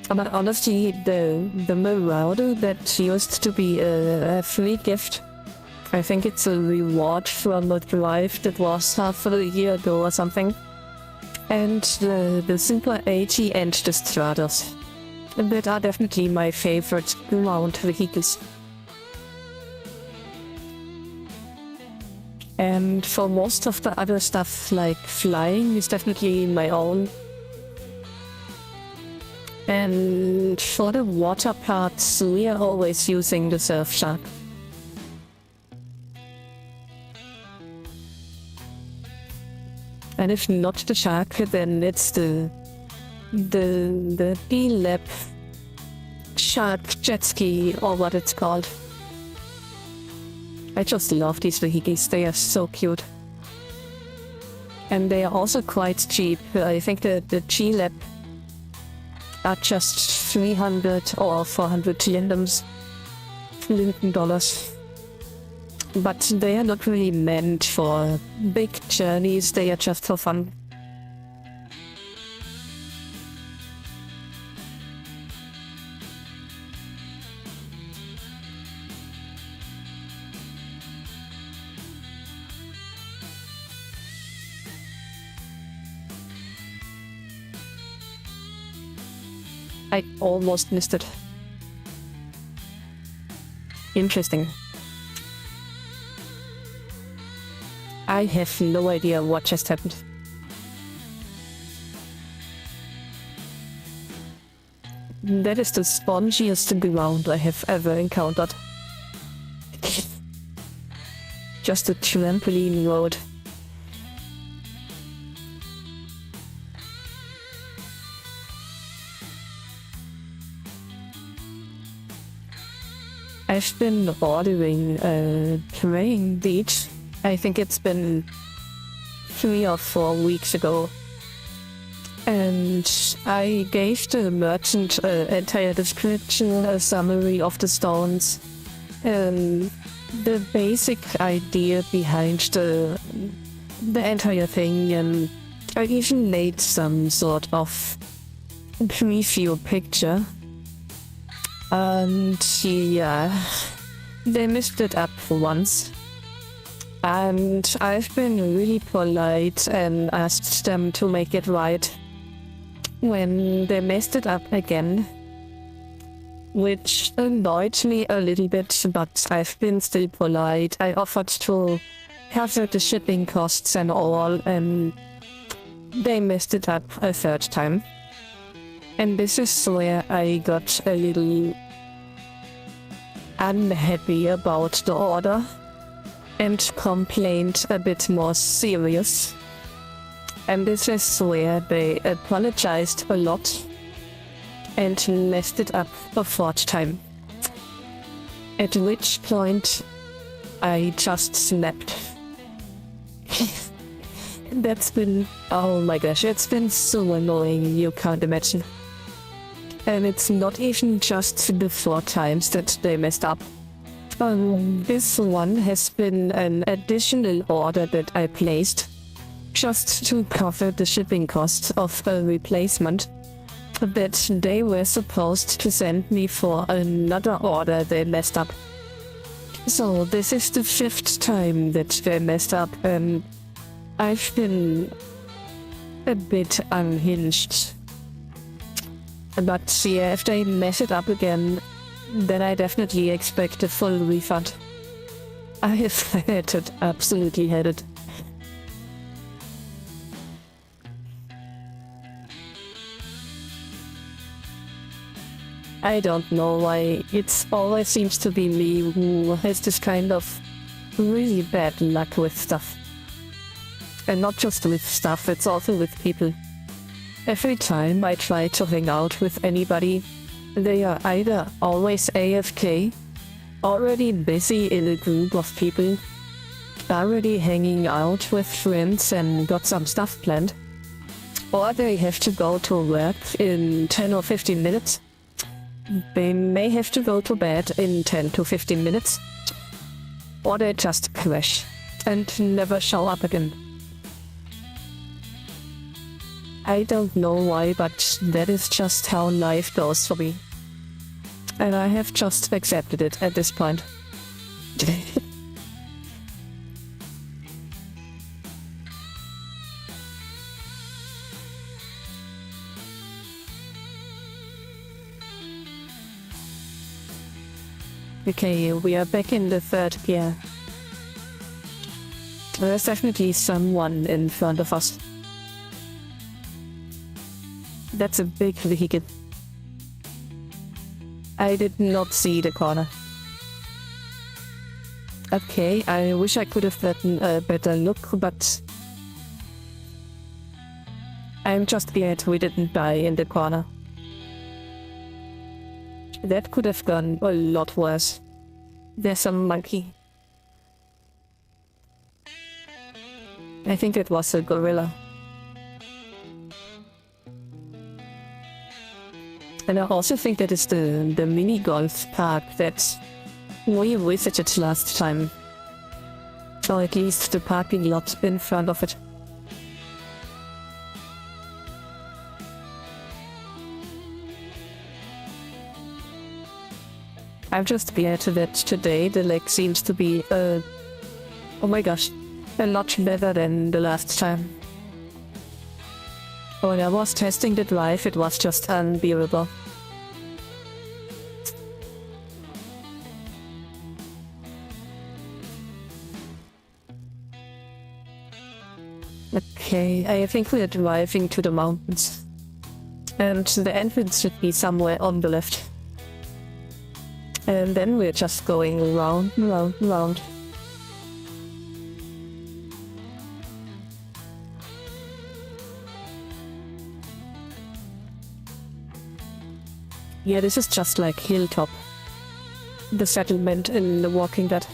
But honestly, the Marauder that used to be a free gift, I think it's a reward from a drive that was half a year ago or something. And the Super 80 and the Stratos. That are definitely my favorite ground vehicles. And for most of the other stuff, like flying, is definitely my own. And for the water parts, we are always using the Surfshark. And if not the shark, then it's the B-Lab shark jet ski, or what it's called. I just love these vehicles, they are so cute. And they are also quite cheap. I think the G-Lab are just 300 or 400 Linden dollars. But they are not really meant for big journeys, they are just for fun. I almost missed it. Interesting. I have no idea what just happened. That is the spongiest ground I have ever encountered. Just a trampoline road. I've been ordering a terrain beach. I think it's been 3 or 4 weeks ago. And I gave the merchant an entire description, a summary of the stones, the basic idea behind the entire thing, and I even made some sort of preview picture. And yeah, they messed it up once. And I've been really polite and asked them to make it right when they messed it up again. Which annoyed me a little bit, but I've been still polite. I offered to cover the shipping costs and all, and they messed it up a 3rd time. And this is where I got a little unhappy about the order and complained a bit more serious. And this is where they apologized a lot and messed it up a 4th time. At which point I just snapped. That's been, oh my gosh, it's been so annoying, you can't imagine. And it's not even just the 4 times that they messed up. This one has been an additional order that I placed just to cover the shipping cost of a replacement that they were supposed to send me for another order they messed up. So this is the 5th time that they messed up, and I've been a bit unhinged. But yeah, if they mess it up again, then I definitely expect a full refund. I have had it, absolutely had it. I don't know why it always seems to be me who has this kind of really bad luck with stuff. And not just with stuff, it's also with people. Every time I try to hang out with anybody, they are either always AFK, already busy in a group of people, already hanging out with friends and got some stuff planned, or they have to go to work in 10 or 15 minutes. They may have to go to bed in 10 to 15 minutes, or they just crash and never show up again. I don't know why, but that is just how life goes for me. And I have just accepted it at this point. Okay, we are back in the third gear. There's definitely someone in front of us. That's a big vehicle. I did not see the corner. Okay, I wish I could have gotten a better look, but I'm just glad we didn't die in the corner. That could have gone a lot worse. There's a monkey. I think it was a gorilla. And I also think that is the mini golf park that we visited last time. Or at least the parking lot in front of it. I'm just glad that today the lake seems to be, oh my gosh, a lot better than the last time. When I was testing the drive, it was just unbearable. Okay, I think we are driving to the mountains. And the entrance should be somewhere on the left. And then we're just going round and round and round. Yeah, this is just like Hilltop. The settlement in The Walking Dead.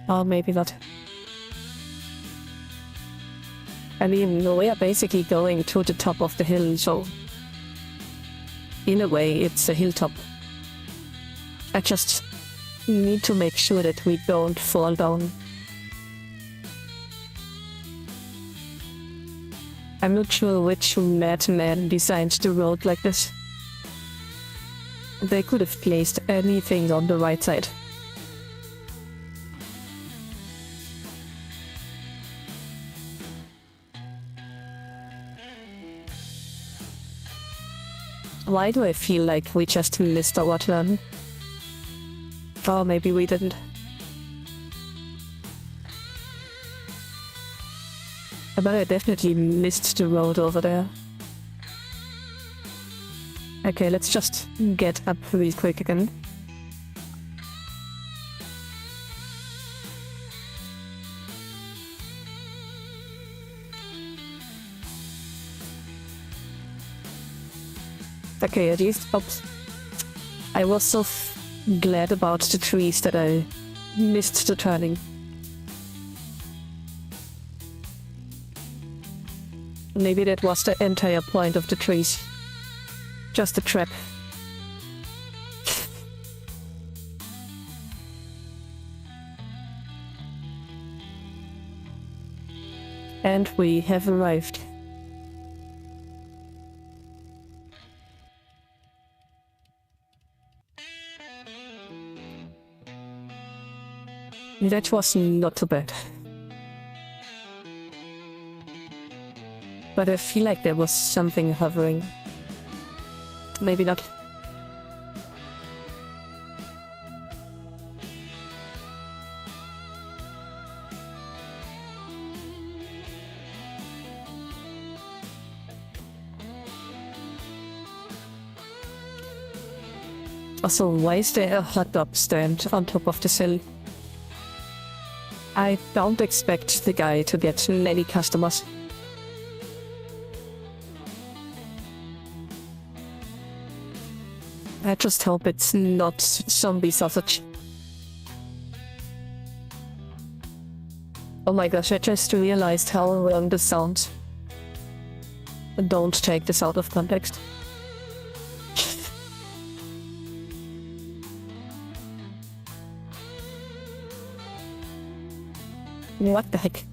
Or maybe not. I mean, we are basically going to the top of the hill, so in a way it's a hilltop. I just need to make sure that we don't fall down. I'm not sure which madman designed the road like this. They could have placed anything on the right side. Why do I feel like we just missed our turn? Or maybe we didn't. But I definitely missed the road over there. Okay, let's just get up really quick again. Okay, at least, oops. I was so glad about the trees that I missed the turning. Maybe that was the entire point of the trees. Just a trap. And we have arrived. That was not too bad. But I feel like there was something hovering. Maybe not. Also, why is there a hot dog stand on top of the hill? I don't expect the guy to get many customers. I just hope it's not zombie sausage. Oh my gosh, I just realized how wrong this sounds. Don't take this out of context. What the heck?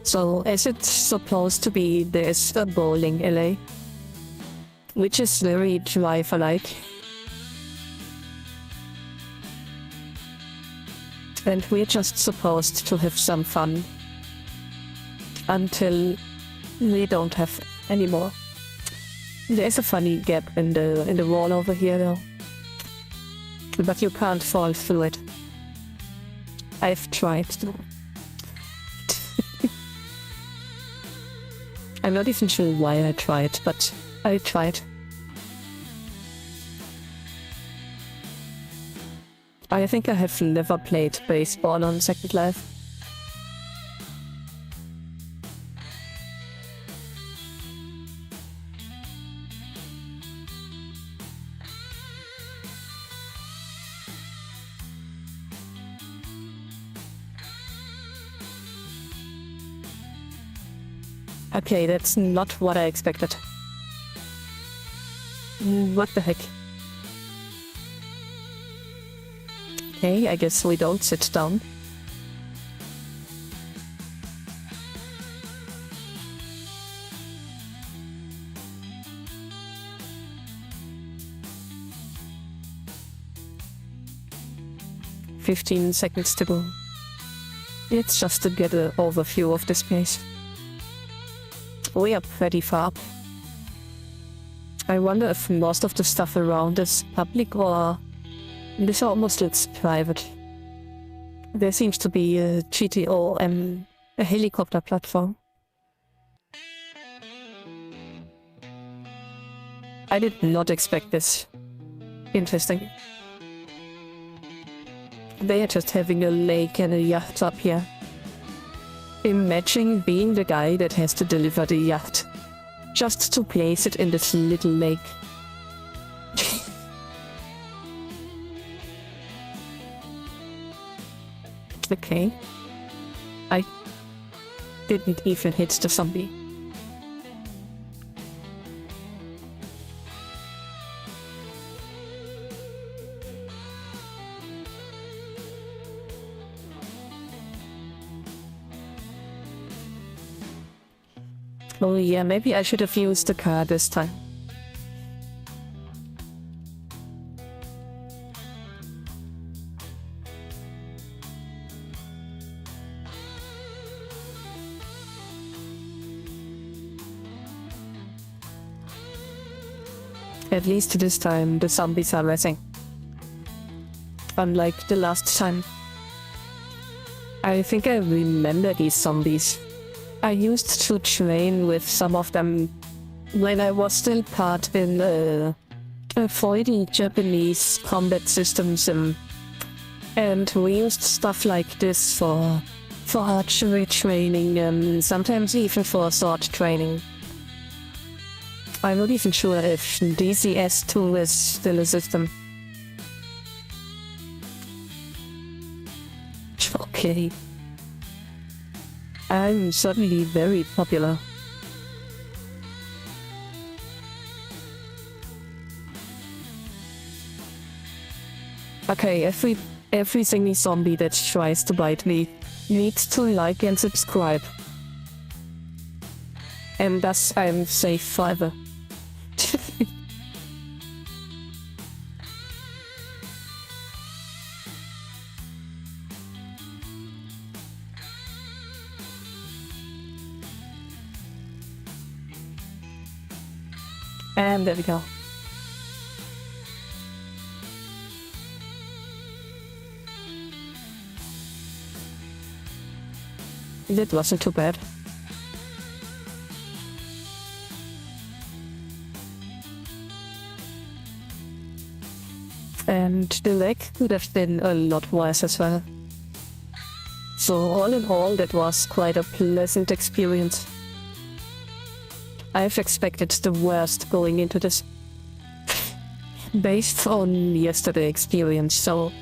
So, is it supposed to be this bowling alley? Which is very driver-like. And we're just supposed to have some fun. Until we don't have any more. There's a funny gap in the wall over here though. But you can't fall through it. I've tried to. I'm not even sure why I tried, but I tried. I think I have never played baseball on Second Life. Okay, that's not what I expected. What the heck? Okay, I guess we don't sit down. "15 seconds to go." It's just to get an overview of the space. We are pretty far. I wonder if most of the stuff around is public or this almost looks private. There seems to be a GTO and a helicopter platform. I did not expect this. Interesting. They are just having a lake and a yacht up here. Imagine being the guy that has to deliver the yacht, just to place it in this little lake. Okay. I didn't even hit the zombie. Oh yeah, maybe I should have used the car this time. At least this time the zombies are resting. Unlike the last time. I think I remember these zombies. I used to train with some of them when I was still part in avoiding Japanese combat systems, and we used stuff like this for archery training and sometimes even for sword training. I'm not even sure if DCS2 is still a system. Okay. I'm suddenly very popular. Okay, every single zombie that tries to bite me needs to like and subscribe. And thus I'm safe forever. And there we go. That wasn't too bad. And the leg could have been a lot worse as well. So all in all, that was quite a pleasant experience. I've expected the worst going into this. Based on yesterday's experience, so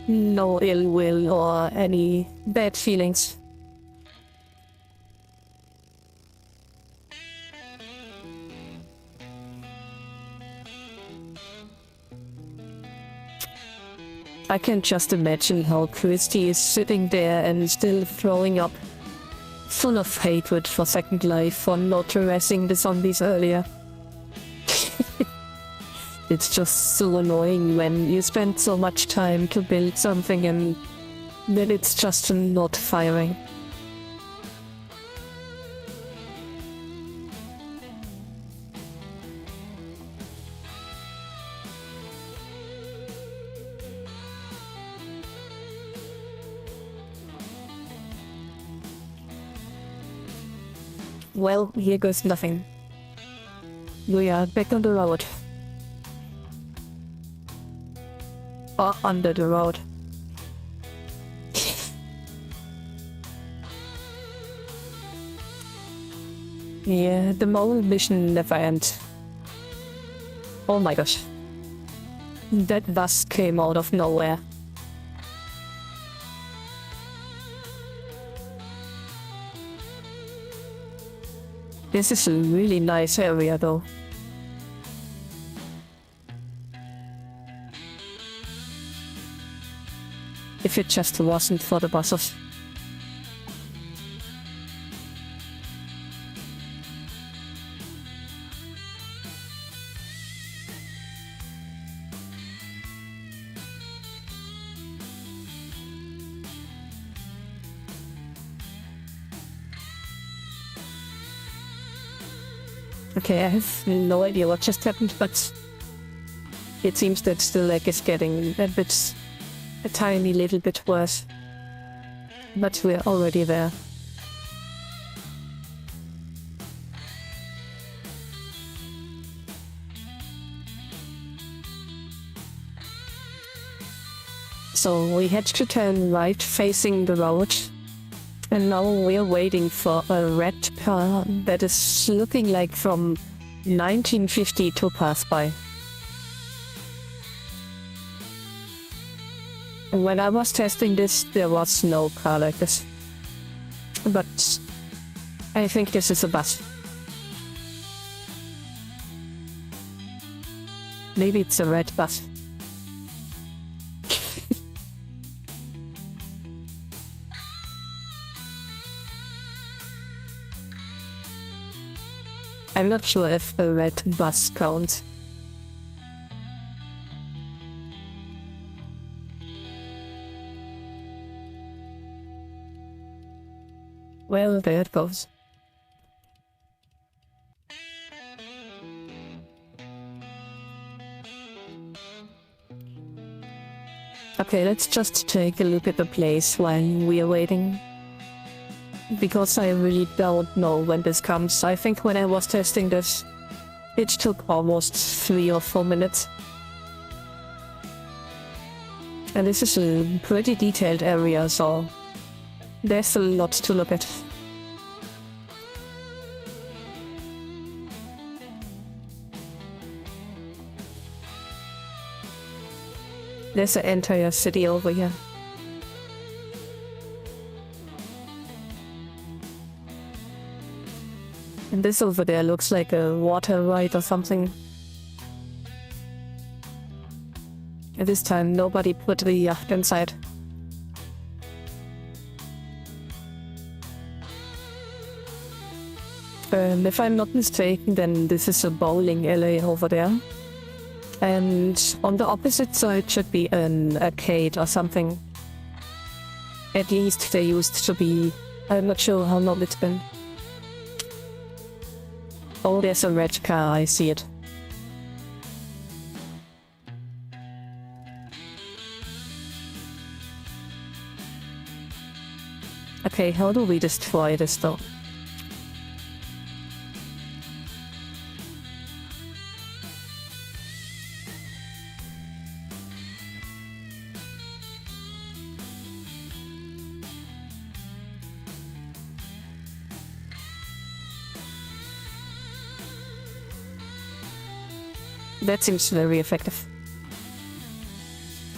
no ill will or any bad feelings. I can just imagine how Christy is sitting there and still throwing up, full of hatred for Second Life for not harassing the zombies earlier. It's just so annoying when you spend so much time to build something and then it's just not firing. Well, here goes nothing. We are back on the road. Or under the road. Yeah, the mole mission never ends. Oh my gosh. That bus came out of nowhere. This is a really nice area though. If it just wasn't for the buses. Okay, I have no idea what just happened, but it seems that the leg is getting a tiny little bit worse. But we're already there. So we had to turn right facing the road. And now we're waiting for a red car that is looking like from 1950 to pass by. When I was testing this, there was no car like this. But I think this is a bus. Maybe it's a red bus. I'm not sure if a red bus counts. Well, there it goes. Okay, let's just take a look at the place while we are waiting. Because I really don't know when this comes. I think when I was testing this, it took almost 3 or 4 minutes. And this is a pretty detailed area, so there's a lot to look at. There's an entire city over here. And this over there looks like a water ride or something. And this time nobody put the yacht inside. If I'm not mistaken, then this is a bowling alley over there. And on the opposite side should be an arcade or something. At least they used to be. I'm not sure how long it's been. Oh, there's a red car, I see it. Okay, how do we destroy this though? That seems very effective.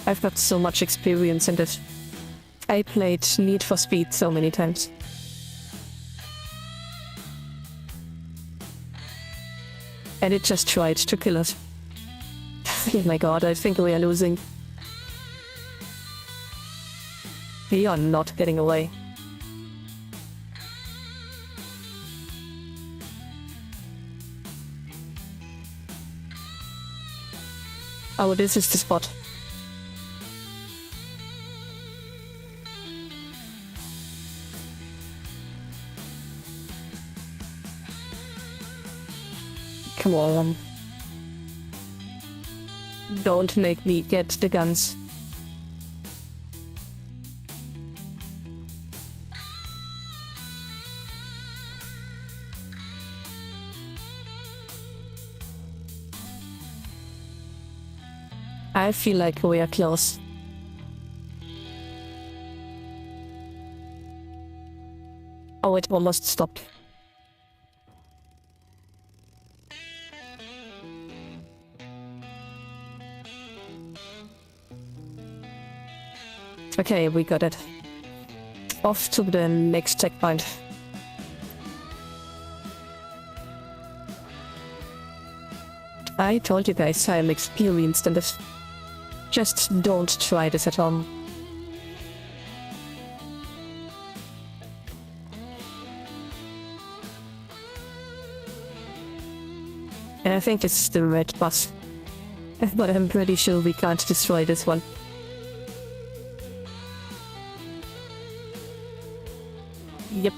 I've got so much experience in this. I played Need for Speed so many times. And it just tried to kill us. Oh my god, I think we are losing. We are not getting away. Oh, this is the spot. Come on. Don't make me get the guns. I feel like we are close. Oh, it almost stopped. Okay, we got it. Off to the next checkpoint. I told you guys I'm experienced in this. Just don't try this at home. And I think this is the red bus. But I'm pretty sure we can't destroy this one. Yep.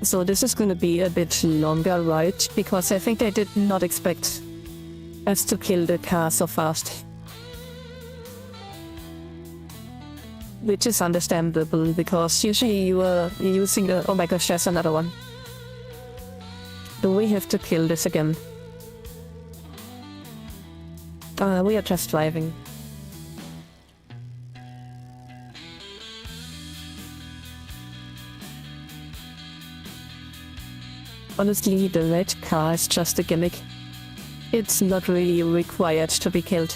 So this is gonna be a bit longer ride, because I think they did not expect us to kill the car so fast. Which is understandable, because usually you are using the... Oh my gosh, there's another one. Do we have to kill this again? We are just driving. Honestly, the red car is just a gimmick. It's not really required to be killed.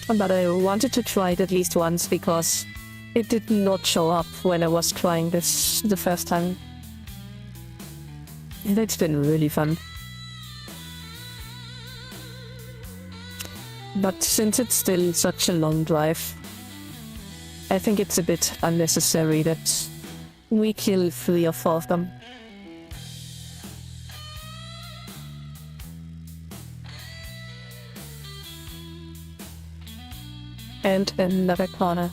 But I wanted to try it at least once, because it did not show up when I was trying this the first time. And it's been really fun. But since it's still such a long drive, I think it's a bit unnecessary that we kill 3 or 4 of them. And another corner.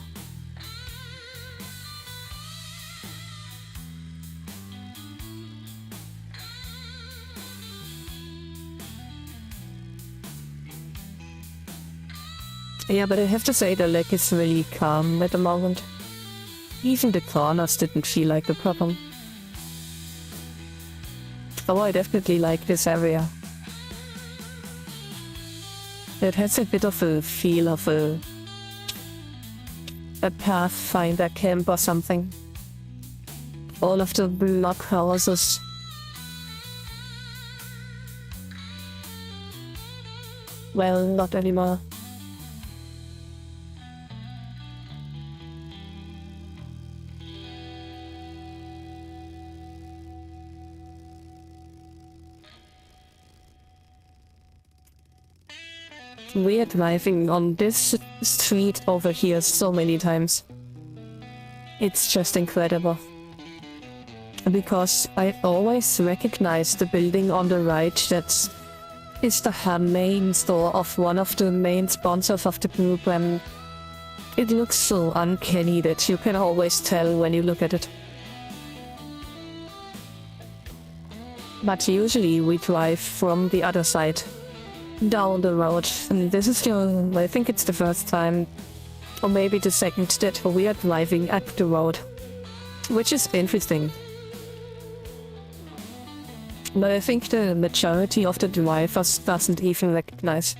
Yeah, but I have to say the lake is really calm at the moment. Even the corners didn't feel like a problem. Oh, I definitely like this area. It has a bit of a feel of a Pathfinder camp or something. All of the block houses. Well, not anymore. We are driving on this street over here so many times. It's just incredible. Because I always recognize the building on the right that is the main store of one of the main sponsors of the program. It looks so uncanny that you can always tell when you look at it. But usually we drive from the other side. Down the road, and this is I think it's the first time, or maybe the second, that we are driving up the road, which is interesting. But I think the majority of the drivers doesn't even recognize.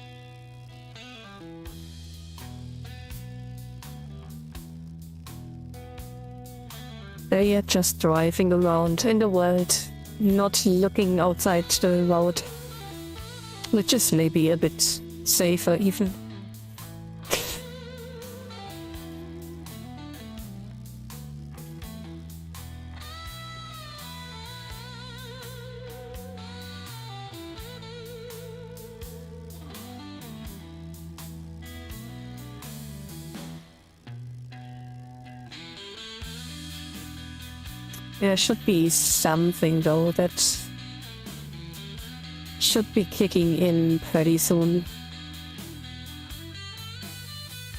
They are just driving around in the world, not looking outside the road. Which is maybe a bit safer even. There should be something though that should be kicking in pretty soon.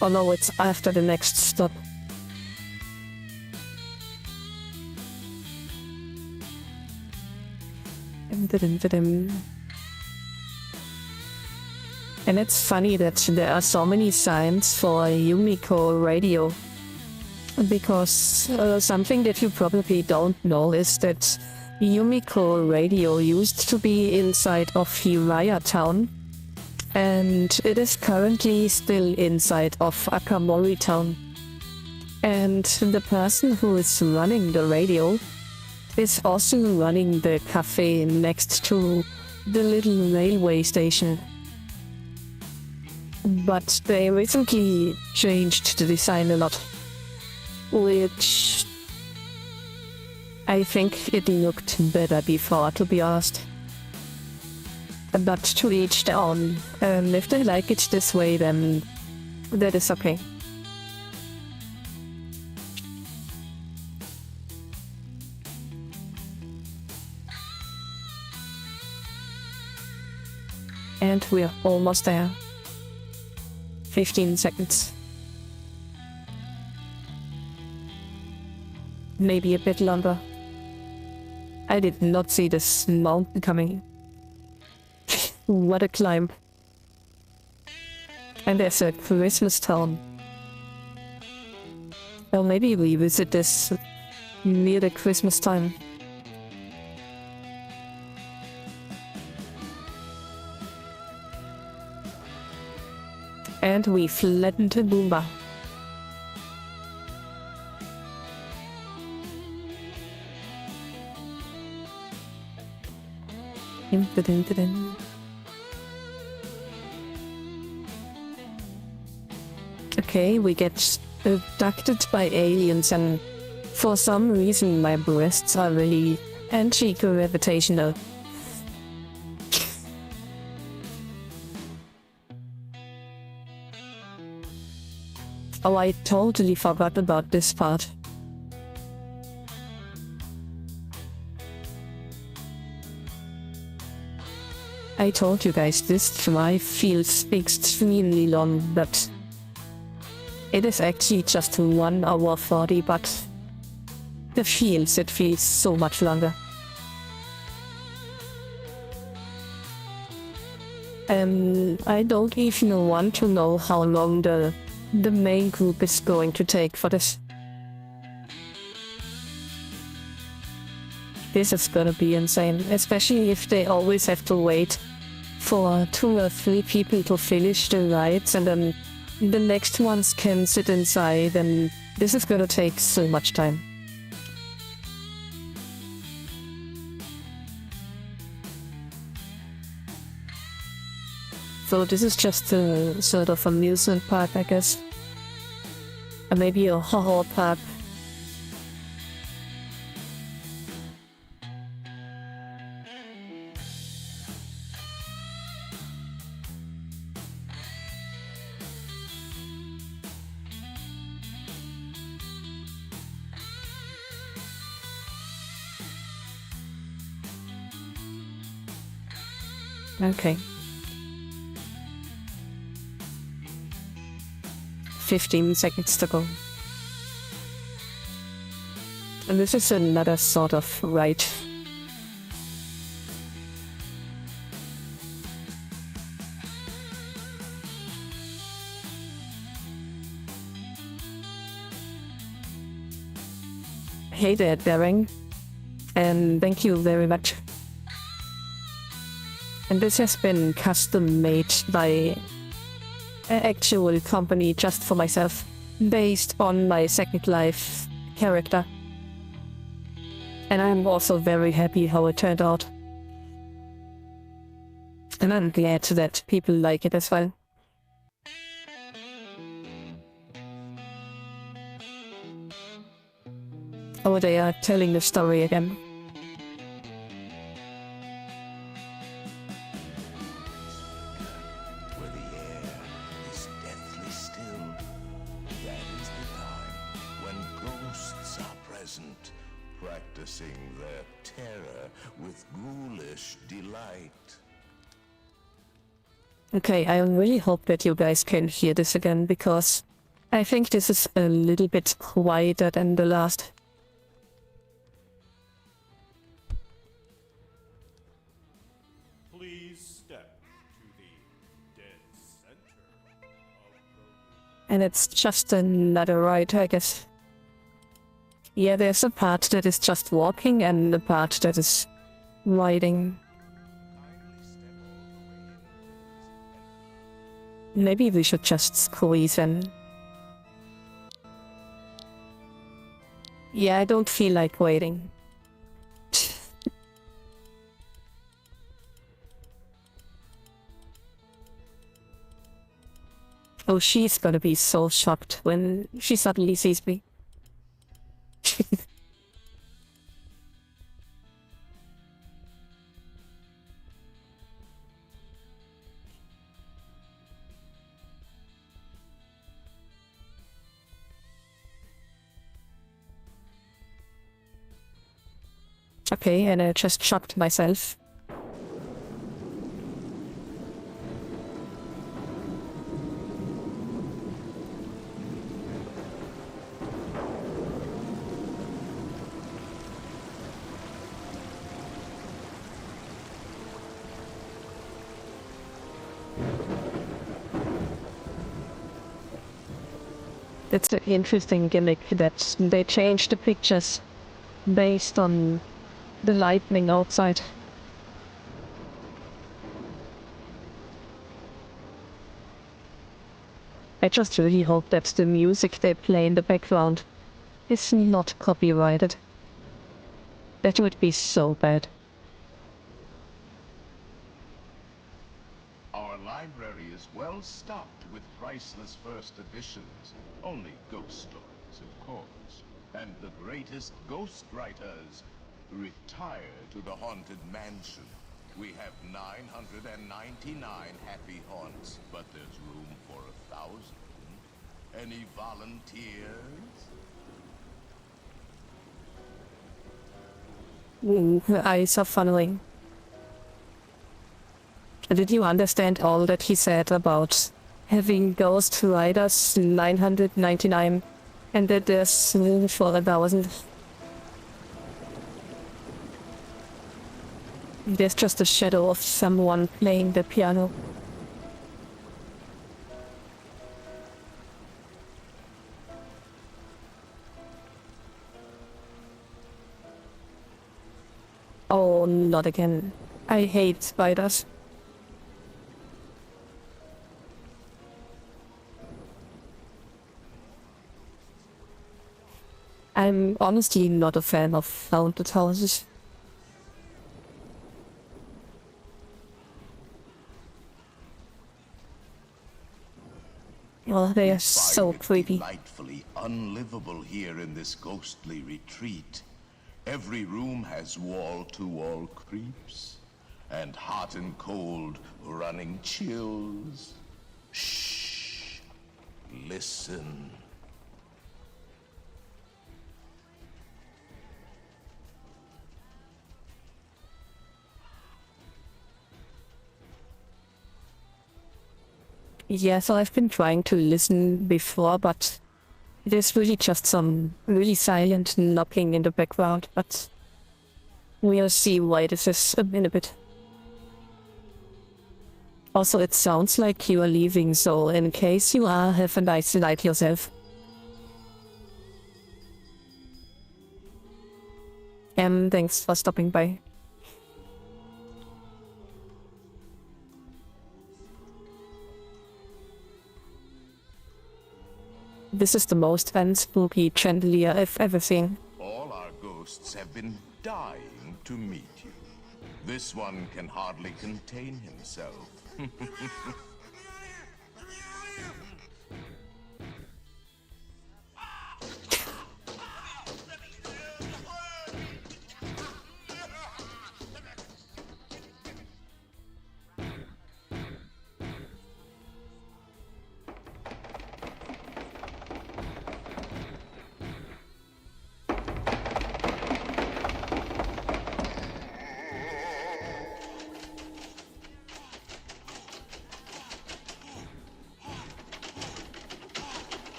Oh no, it's after the next stop. And it's funny that there are so many signs for Yumiko radio. Because something that you probably don't know is that Yumiko radio used to be inside of Hiraya town. And it is currently still inside of Akamori town. And the person who is running the radio is also running the cafe next to the little railway station. But they recently changed the design a lot, which I think it looked better before, to be honest. But to each their own, and if they like it this way, then that is okay. And we're almost there. 15 seconds. Maybe a bit longer. I did not see this mountain coming. What a climb. And there's a Christmas town. Well, maybe we visit this near the Christmas time. And we flattened Boomba. Okay, we get abducted by aliens, and for some reason my breasts are really anti-gravitational. Oh, I totally forgot about this part. I told you guys this drive feels extremely long, but it is actually just 1 hour 40, but it feels so much longer. And I don't even want to know how long the main group is going to take for this. This is gonna be insane, especially if they always have to wait for 2 or 3 people to finish the rides, and then the next ones can sit inside, and this is gonna take so much time. So this is just a sort of amusement park, I guess. Or maybe a horror park. Okay. 15 seconds to go. And this is another sort of ride. Hey there, Daring. And thank you very much. And this has been custom made by an actual company just for myself, based on my Second Life character. And I'm also very happy how it turned out. And I'm glad that people like it as well. Oh, they are telling the story again. Where the air is deathly still, that is the time when ghosts are present, practicing their terror with ghoulish delight. Okay, I really hope that you guys can hear this again, because I think this is a little bit quieter than the last. Please step to the dead center of the... And it's just another ride, I guess. Yeah, there's a part that is just walking and a part that is riding. Maybe we should just squeeze in. Yeah, I don't feel like waiting. Oh, she's gonna be so shocked when she suddenly sees me. Okay, and I just shocked myself. It's an interesting gimmick that they changed the pictures based on the lightning outside. I just really hope that the music they play in the background is not copyrighted. That would be so bad. Our library is well stocked with priceless first editions. Only ghost stories, of course. And the greatest ghost writers retire to the haunted mansion. We have 999 happy haunts, but there's room for 1,000. Any volunteers? Her eyes are funneling. Did you understand all that he said about having Ghost Riders 999 and that there's room for 1,000? There's just a shadow of someone playing the piano. Oh, not again. I hate spiders. I'm honestly not a fan of haunted houses. Well, they are so Find it creepy. delightfully unlivable here in this ghostly retreat. Every room has wall-to-wall creeps, and hot and cold running chills. Shh. Listen. Yeah, so I've been trying to listen before, but there's really just some really silent knocking in the background, but we'll see why this is in a bit. Also, it sounds like you are leaving, so in case you are, have a nice night yourself. Thanks for stopping by. This is the most spooky chandelier I've ever seen. All our ghosts have been dying to meet you. This one can hardly contain himself.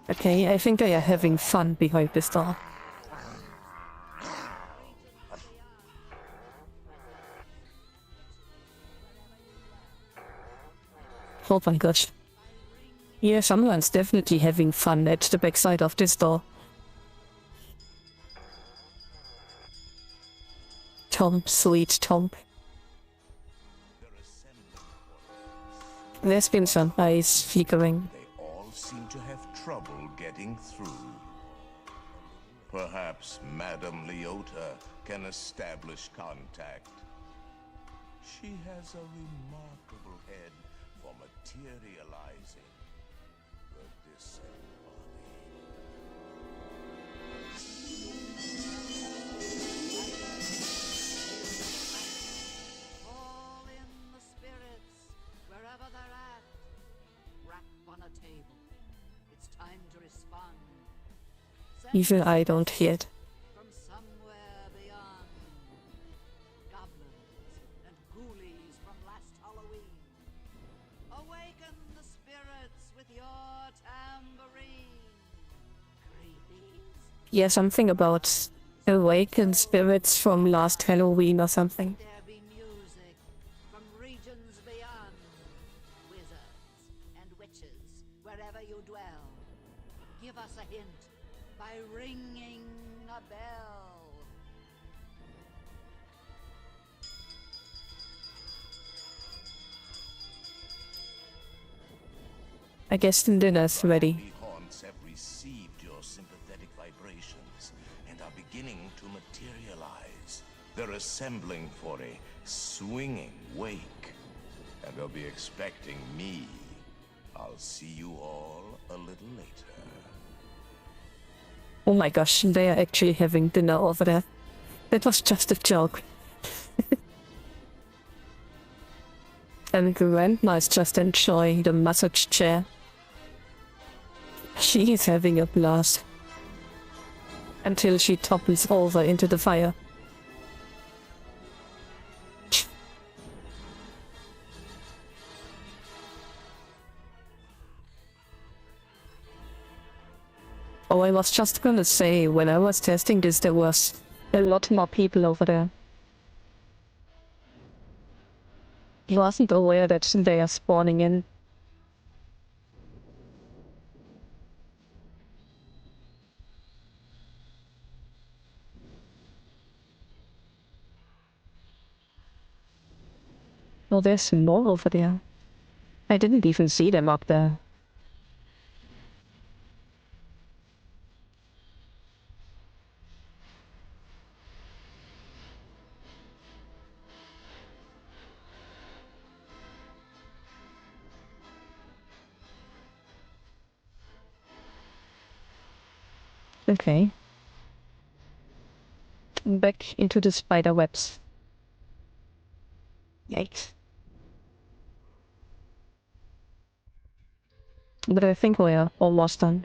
Okay, I think they are having fun behind this door. Oh my gosh. Yeah, someone's definitely having fun at the backside of this door. Tom, sweet Tom. There's been some nice figuring. They all seem to have trouble getting through. Perhaps Madame Leota can establish contact. She has a remarkable head for materializing the disembodied. Call in the spirits, wherever they're at. Rap on a table. It's time to respond. Send Even I don't hear it. from somewhere beyond. Goblins and ghoulies from last Halloween. Awaken the spirits with your tambourine. Creepies. Yeah, something about awakened spirits from last Halloween or something. There be music from regions beyond. Wizards and witches, wherever you dwell. Give us a hint by ringing a bell. I guess the dinner's ready. The haunts have received your sympathetic vibrations and are beginning to materialize. They're assembling for a swinging wake, and they'll be expecting me. I'll see you all a little later. Oh my gosh, they are actually having dinner over there. That was just a joke. And Grandma's just enjoying the massage chair. She is having a blast. Until she topples over into the fire. Oh, I was just gonna say, when I was testing this, there was a lot more people over there. I wasn't aware that they are spawning in. Oh, there's more over there. I didn't even see them up there. Okay. Back into the spider webs. Yikes. But I think we're almost done.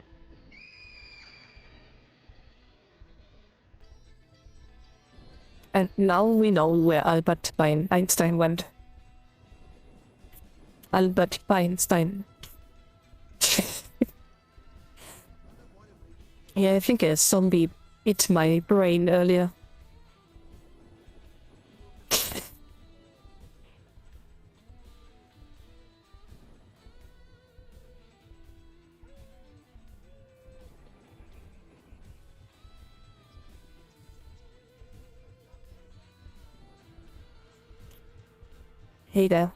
And now we know where Albert Einstein went. Albert Einstein. Yeah, I think a zombie ate my brain earlier. Hey there.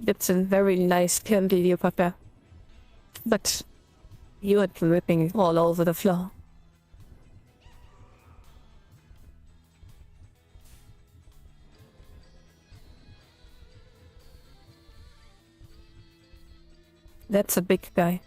It's a very nice candy you got there. But you are dripping all over the floor. That's a big guy.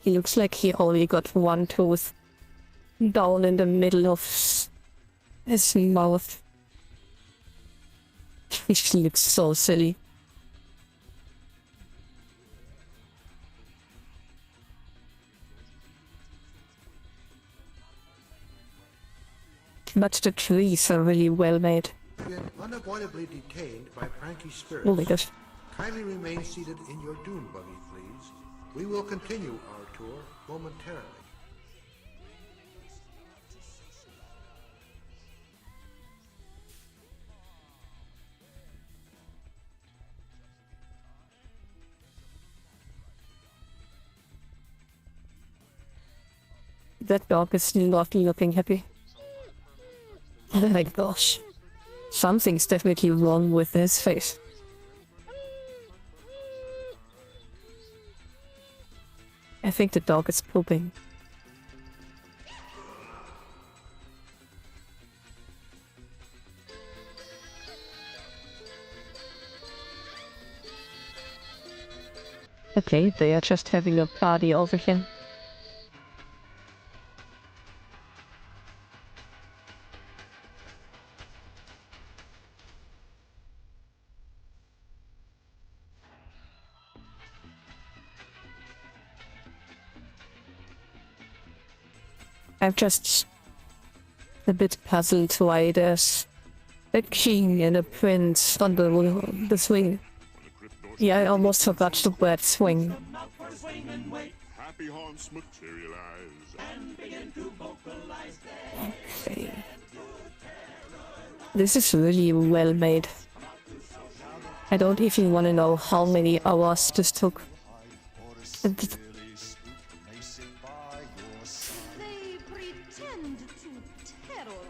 He looks like he only got one tooth down in the middle of his mouth. He looks so silly. but the trees are really well made. Been unavoidably detained by pranky spirits. Oh my gosh. Kindly remain seated in your dune buggy, please. We will continue our tour momentarily. That dog is not looking happy. Oh my gosh. Something's definitely wrong with his face. I think the dog is pooping. Okay, they are just having a party over here. I'm just a bit puzzled why there's a king and a prince on the swing. Yeah, I almost forgot the word swing. Happy haunts materialize. Okay. This is really well made. I don't even want to know how many hours this took.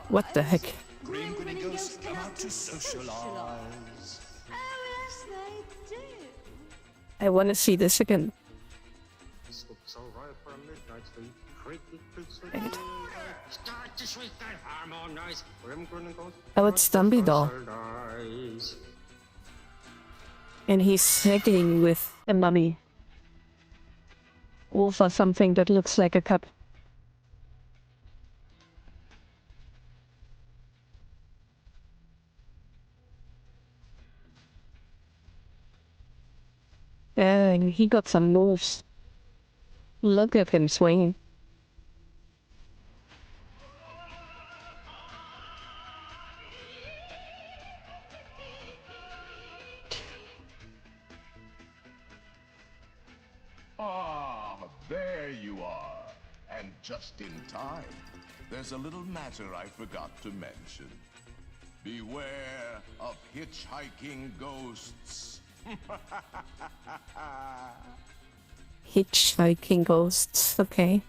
What the heck? I want to see this again. Right. Oh, it's Dumbledore. And he's snagging with a mummy. Over something that looks like a cup. And he got some moves. Look at him swinging. Ah, there you are. And just in time. There's a little matter I forgot to mention. Beware of hitchhiking ghosts. Hitchhiking ghosts, okay.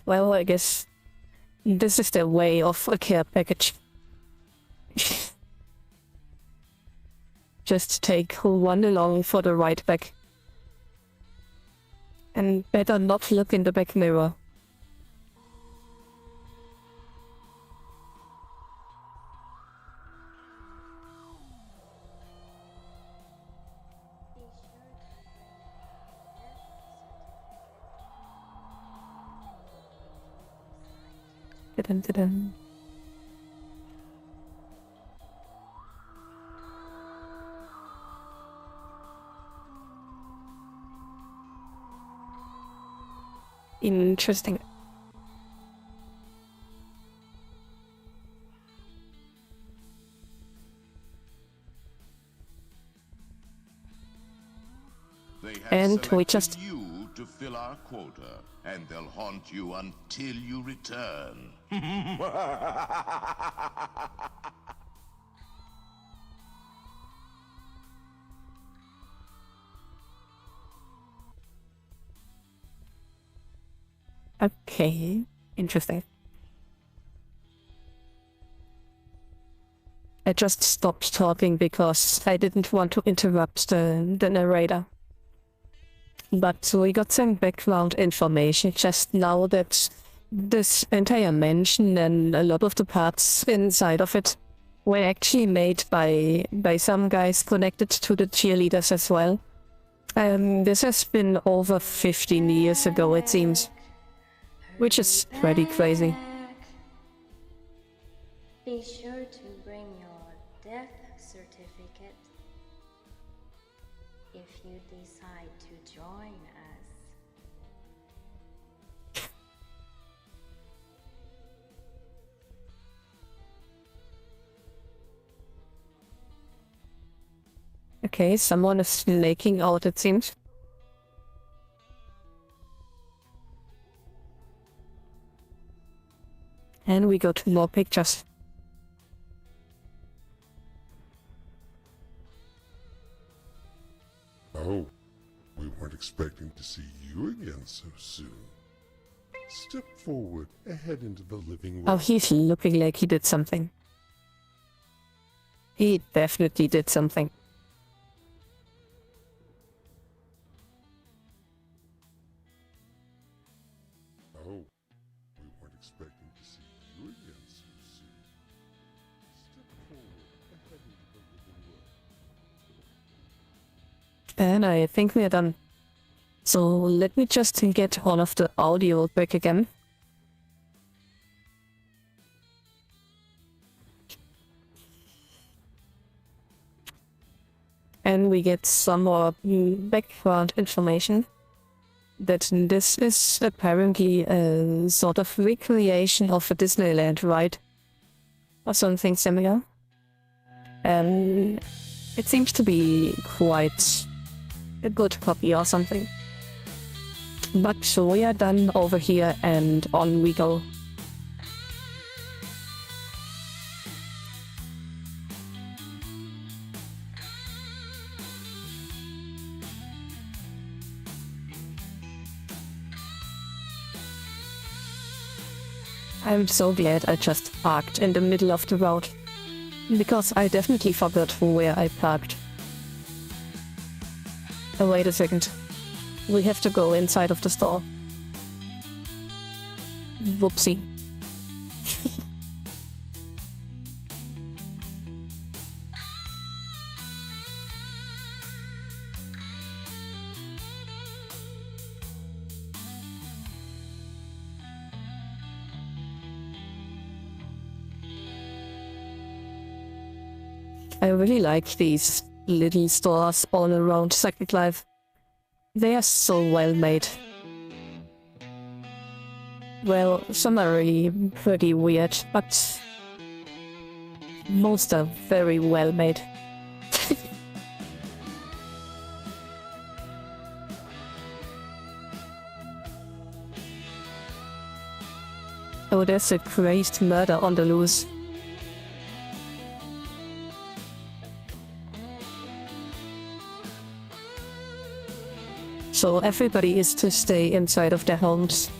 Well, I guess this is their way of a care package. Just take one along for the ride back. And better not look in the back mirror. Dun, dun, dun. Interesting. They have And we selected just- you to fill our quota, and they'll haunt you until you return. Okay, interesting. I just stopped talking because I didn't want to interrupt the narrator. But we got some background information just now that this entire mansion and a lot of the parts inside of it were actually made by some guys connected to the cheerleaders as well. This has been over 15 years ago, it seems. Which is pretty crazy. Be sure to bring your death certificate if you decide to join us. Okay, someone is making out, it seems. And we go to more pictures. Oh, we weren't expecting to see you again so soon. Step forward, ahead into the living room. Oh, he's looking like he did something. He definitely did something. Oh, we weren't expecting to see you again so soon. Step forward, ahead into the living room. And I think we're done. So let me just get all of the audio back again. And we get some more background information. That this is apparently a sort of recreation of a Disneyland ride. Or something similar. And it seems to be quite a good copy or something. But so we are done over here and on we go. I'm so glad I just parked in the middle of the road. Because I definitely forgot where I parked. Oh, wait a second. We have to go inside of the store. Whoopsie. I really like these little stores all around Second Life. They are so well made. Well, some are really pretty weird, but most are very well made. Oh, there's a crazed murder on the loose. So everybody is to stay inside of their homes.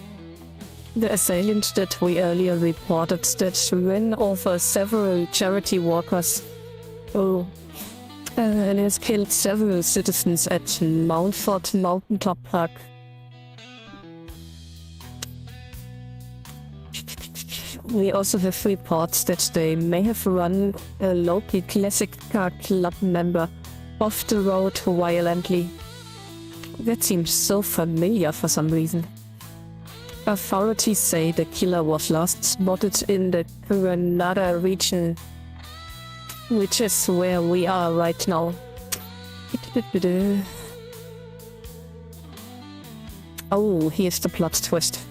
The assailant that we earlier reported that ran over several charity workers. Oh. And has killed several citizens at Mountford Mountaintop Park. We also have reports that they may have run a local classic car club member off the road violently. That seems so familiar for some reason. Authorities say the killer was last spotted in the Granada region, which is where we are right now. Oh, here's the plot twist.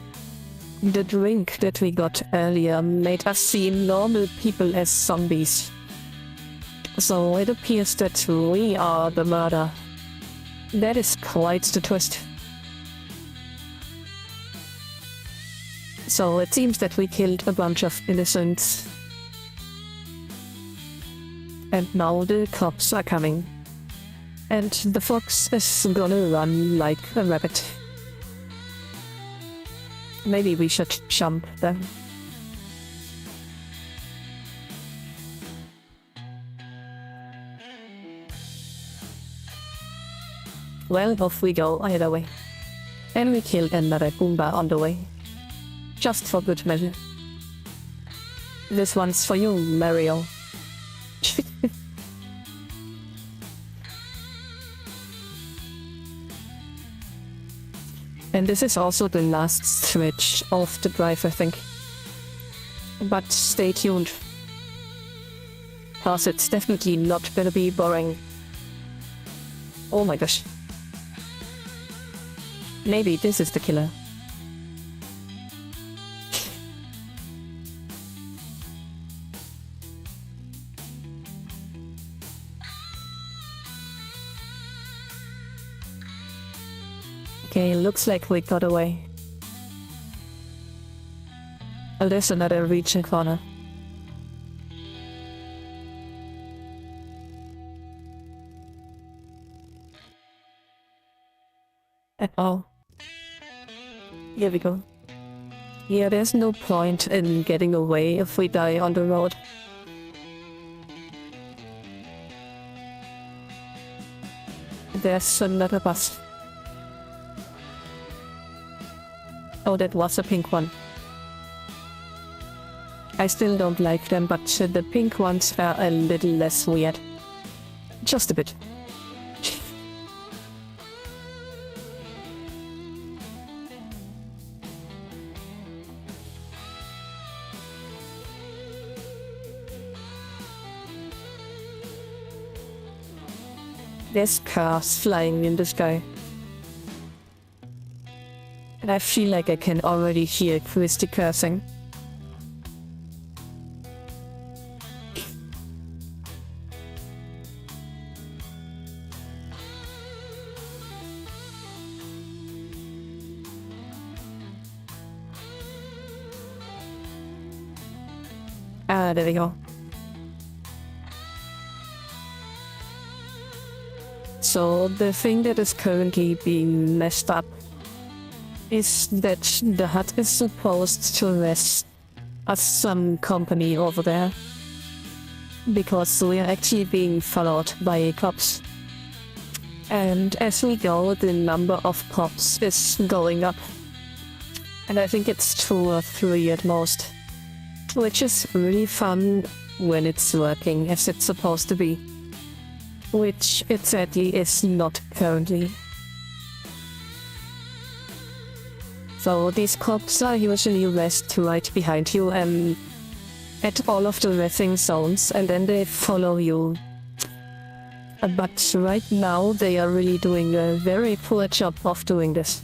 The drink that we got earlier made us see normal people as zombies. So it appears that we are the murderer. That is quite the twist. So it seems that we killed a bunch of innocents. And now the cops are coming. And the fox is gonna run like a rabbit. Maybe we should jump them. Well, off we go either way. And we kill another Goomba on the way. Just for good measure. This one's for you, Mario. And this is also the last stretch of the drive, I think. But stay tuned. Cause it's definitely not gonna be boring. Oh my gosh. Maybe this is the killer. Okay, looks like we got away. Oh, there's another region corner. Oh. Here we go. Yeah, there's no point in getting away if we die on the road. There's another bus. Oh, that was a pink one. I still don't like them, but the pink ones are a little less weird. Just a bit. There's cars flying in the sky. And I feel like I can already hear Christy cursing. Ah, there we go. So the thing that is currently being messed up is that the hut is supposed to rest at some company over there. Because we are actually being followed by cops. And as we go, the number of cops is going up. And I think it's 2 or 3 at most. Which is really fun when it's working as it's supposed to be. Which it sadly is not currently. So these cops are usually rest right behind you and at all of the resting zones, and then they follow you. But right now they are really doing a very poor job of doing this.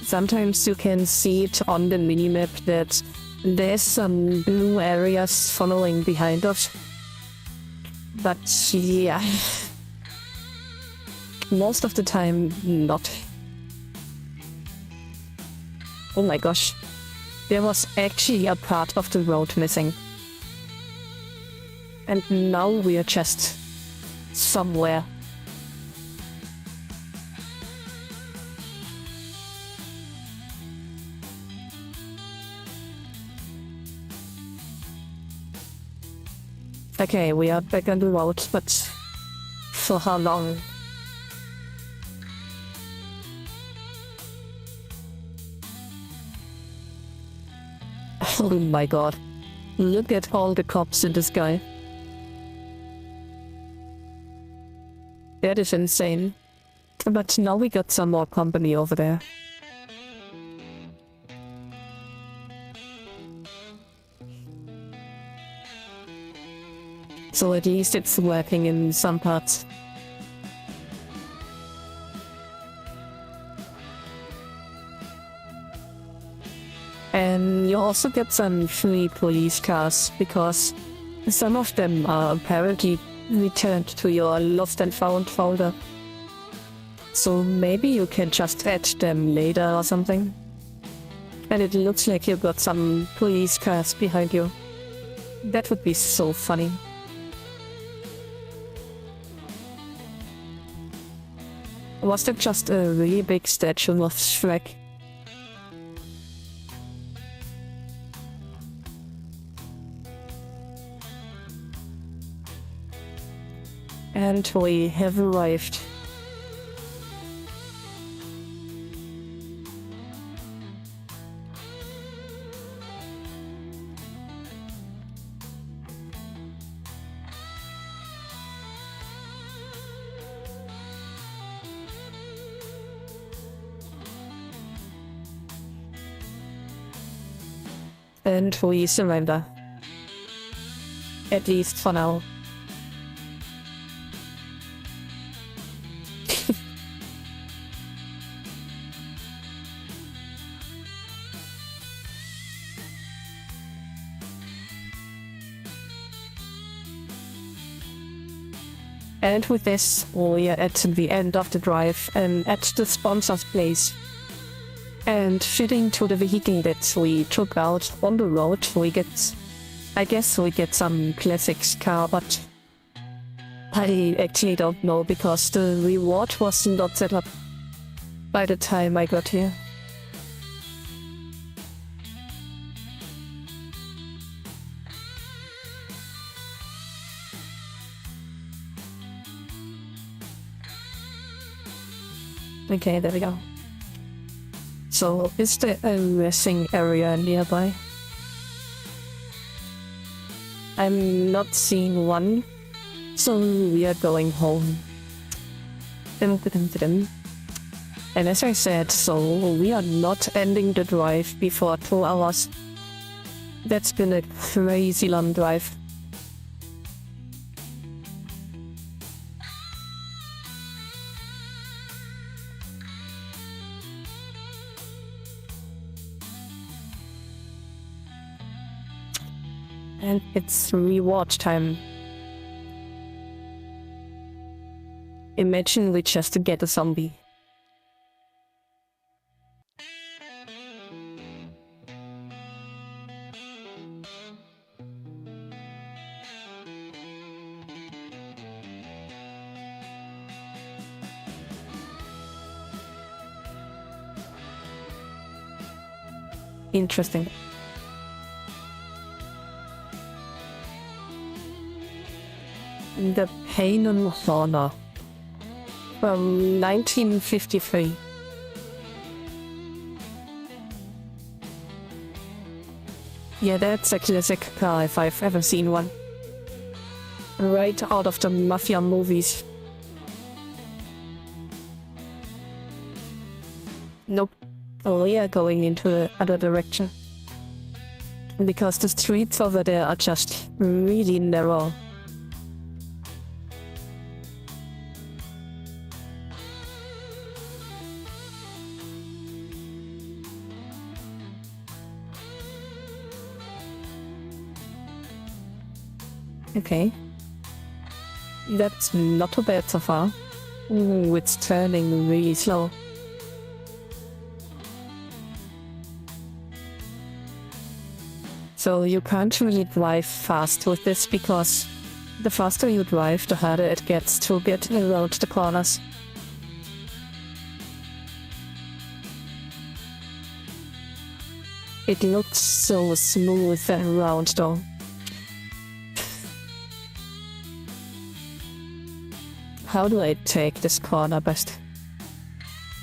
Sometimes you can see it on the minimap that there's some blue areas following behind us. But yeah, most of the time not. Oh my gosh, there was actually a part of the road missing. And now we're just somewhere. Okay, we are back on the road, but for how long? Oh my god. Look at all the cops in the sky. That is insane. But now we got some more company over there. So at least it's working in some parts. And you also get some free police cars, because some of them are apparently returned to your lost and found folder. So maybe you can just add them later or something. And it looks like you've got some police cars behind you. That would be so funny. Was that just a really big statue of Shrek? And we have arrived. And we surrender. At least for now. And with this, we are at the end of the drive and at the sponsor's place. And fitting to the vehicle that we took out on the road, I guess we get some classics car, but I actually don't know because the reward was not set up by the time I got here. Okay, there we go. So, is there a racing area nearby? I'm not seeing one, so we are going home. And as I said, so we are not ending the drive before 2 hours. That's been a crazy long drive. And it's reward time. Imagine we just get a zombie. Interesting. The Pain and Honor from 1953. Yeah, that's a classic car if I've ever seen one. Right out of the mafia movies. Nope. We are going into the other direction. Because the streets over there are just really narrow. Okay. That's not too bad so far. Ooh, it's turning really slow. So you can't really drive fast with this because the faster you drive, the harder it gets to get around the corners. It looks so smooth and round though. How do I take this corner best?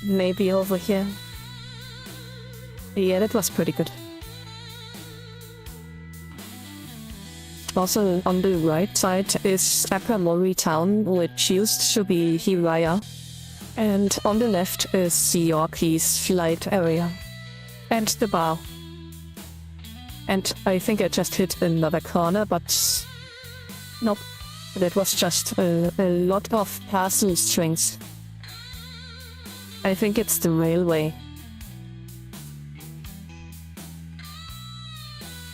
Maybe over here? Yeah, that was pretty good. Also on the right side is Akamori Town, which used to be Hiraya. And on the left is Yorkie's flight area. And the bar. And I think I just hit another corner, but nope. That was just a lot of parcel strings. I think it's the railway.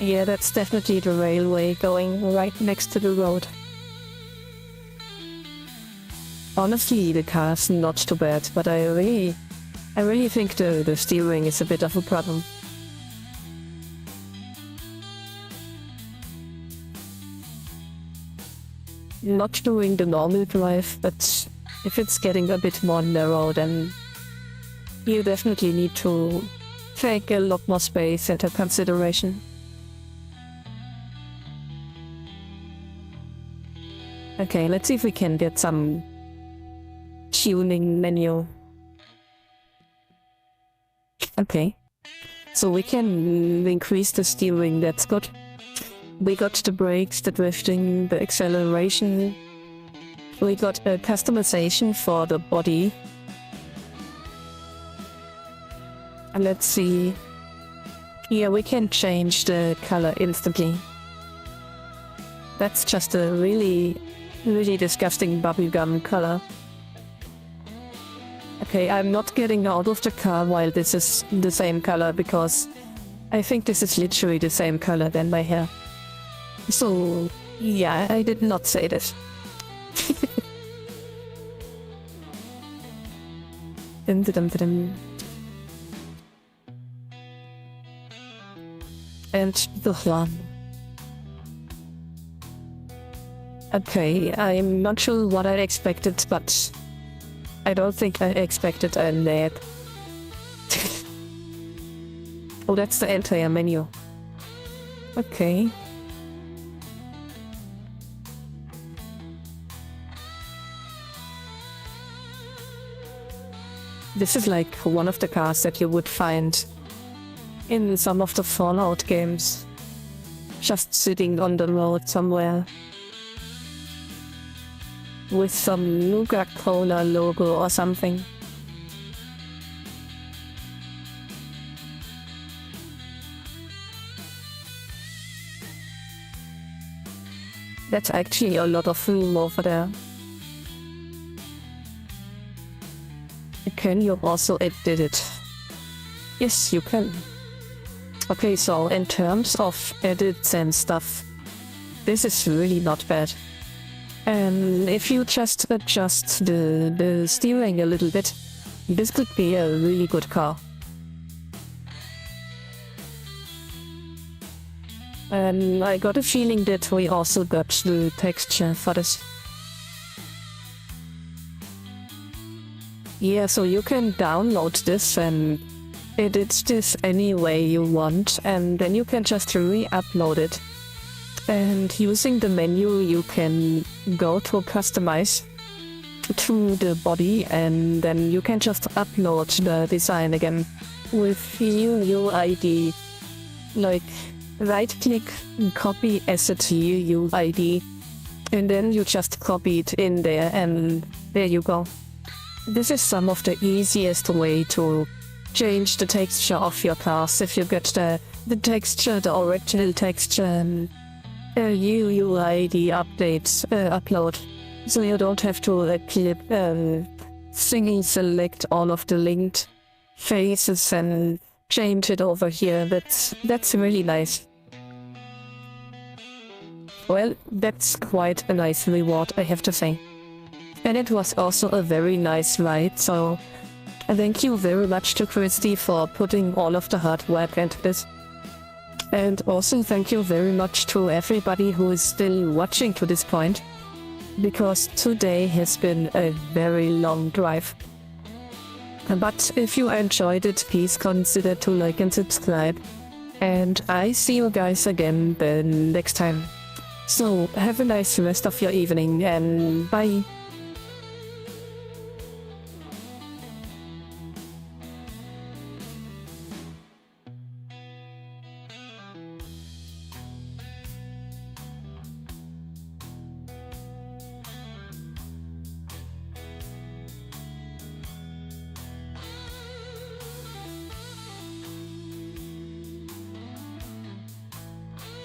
Yeah, that's definitely the railway going right next to the road. Honestly, the car's not too bad, but I really think the steering is a bit of a problem. Not doing the normal drive, but if it's getting a bit more narrow, then you definitely need to take a lot more space into consideration. Okay, let's see if we can get some tuning menu. Okay, so we can increase the steering, that's good. We got the brakes, the drifting, the acceleration. We got a customization for the body. And let's see. Here we can change the color instantly. That's just a really disgusting bubblegum color. Okay, I'm not getting out of the car while this is the same color because I think this is literally the same color than my hair. So, yeah, I did not say this. And the one. Okay, I'm not sure what I expected, but I don't think I expected a lab. Oh, that's the entire menu. Okay. This is like one of the cars that you would find in some of the Fallout games. Just sitting on the road somewhere. With some Nuka-Cola logo or something. That's actually a lot of room over there. Can you also edit it? Yes, you can. Okay, so in terms of edits and stuff, this is really not bad. And if you just adjust the steering a little bit, this could be a really good car. And I got a feeling that we also got the texture for this. Yeah, so you can download this and edit this any way you want, and then you can just re-upload it. And using the menu, you can go to customize to the body, and then you can just upload the design again with your UID. Like, right-click, copy asset UID, and then you just copy it in there, and there you go. This is some of the easiest way to change the texture of your class. If you get the texture, the original texture, UUID update upload, so you don't have to select all of the linked faces and change it over here. That's really nice. Well, that's quite a nice reward, I have to say. And it was also a very nice ride, so thank you very much to Christy for putting all of the hard work into this. And also thank you very much to everybody who is still watching to this point, because today has been a very long drive. But if you enjoyed it, please consider to like and subscribe. And I see you guys again the next time. So have a nice rest of your evening, and bye.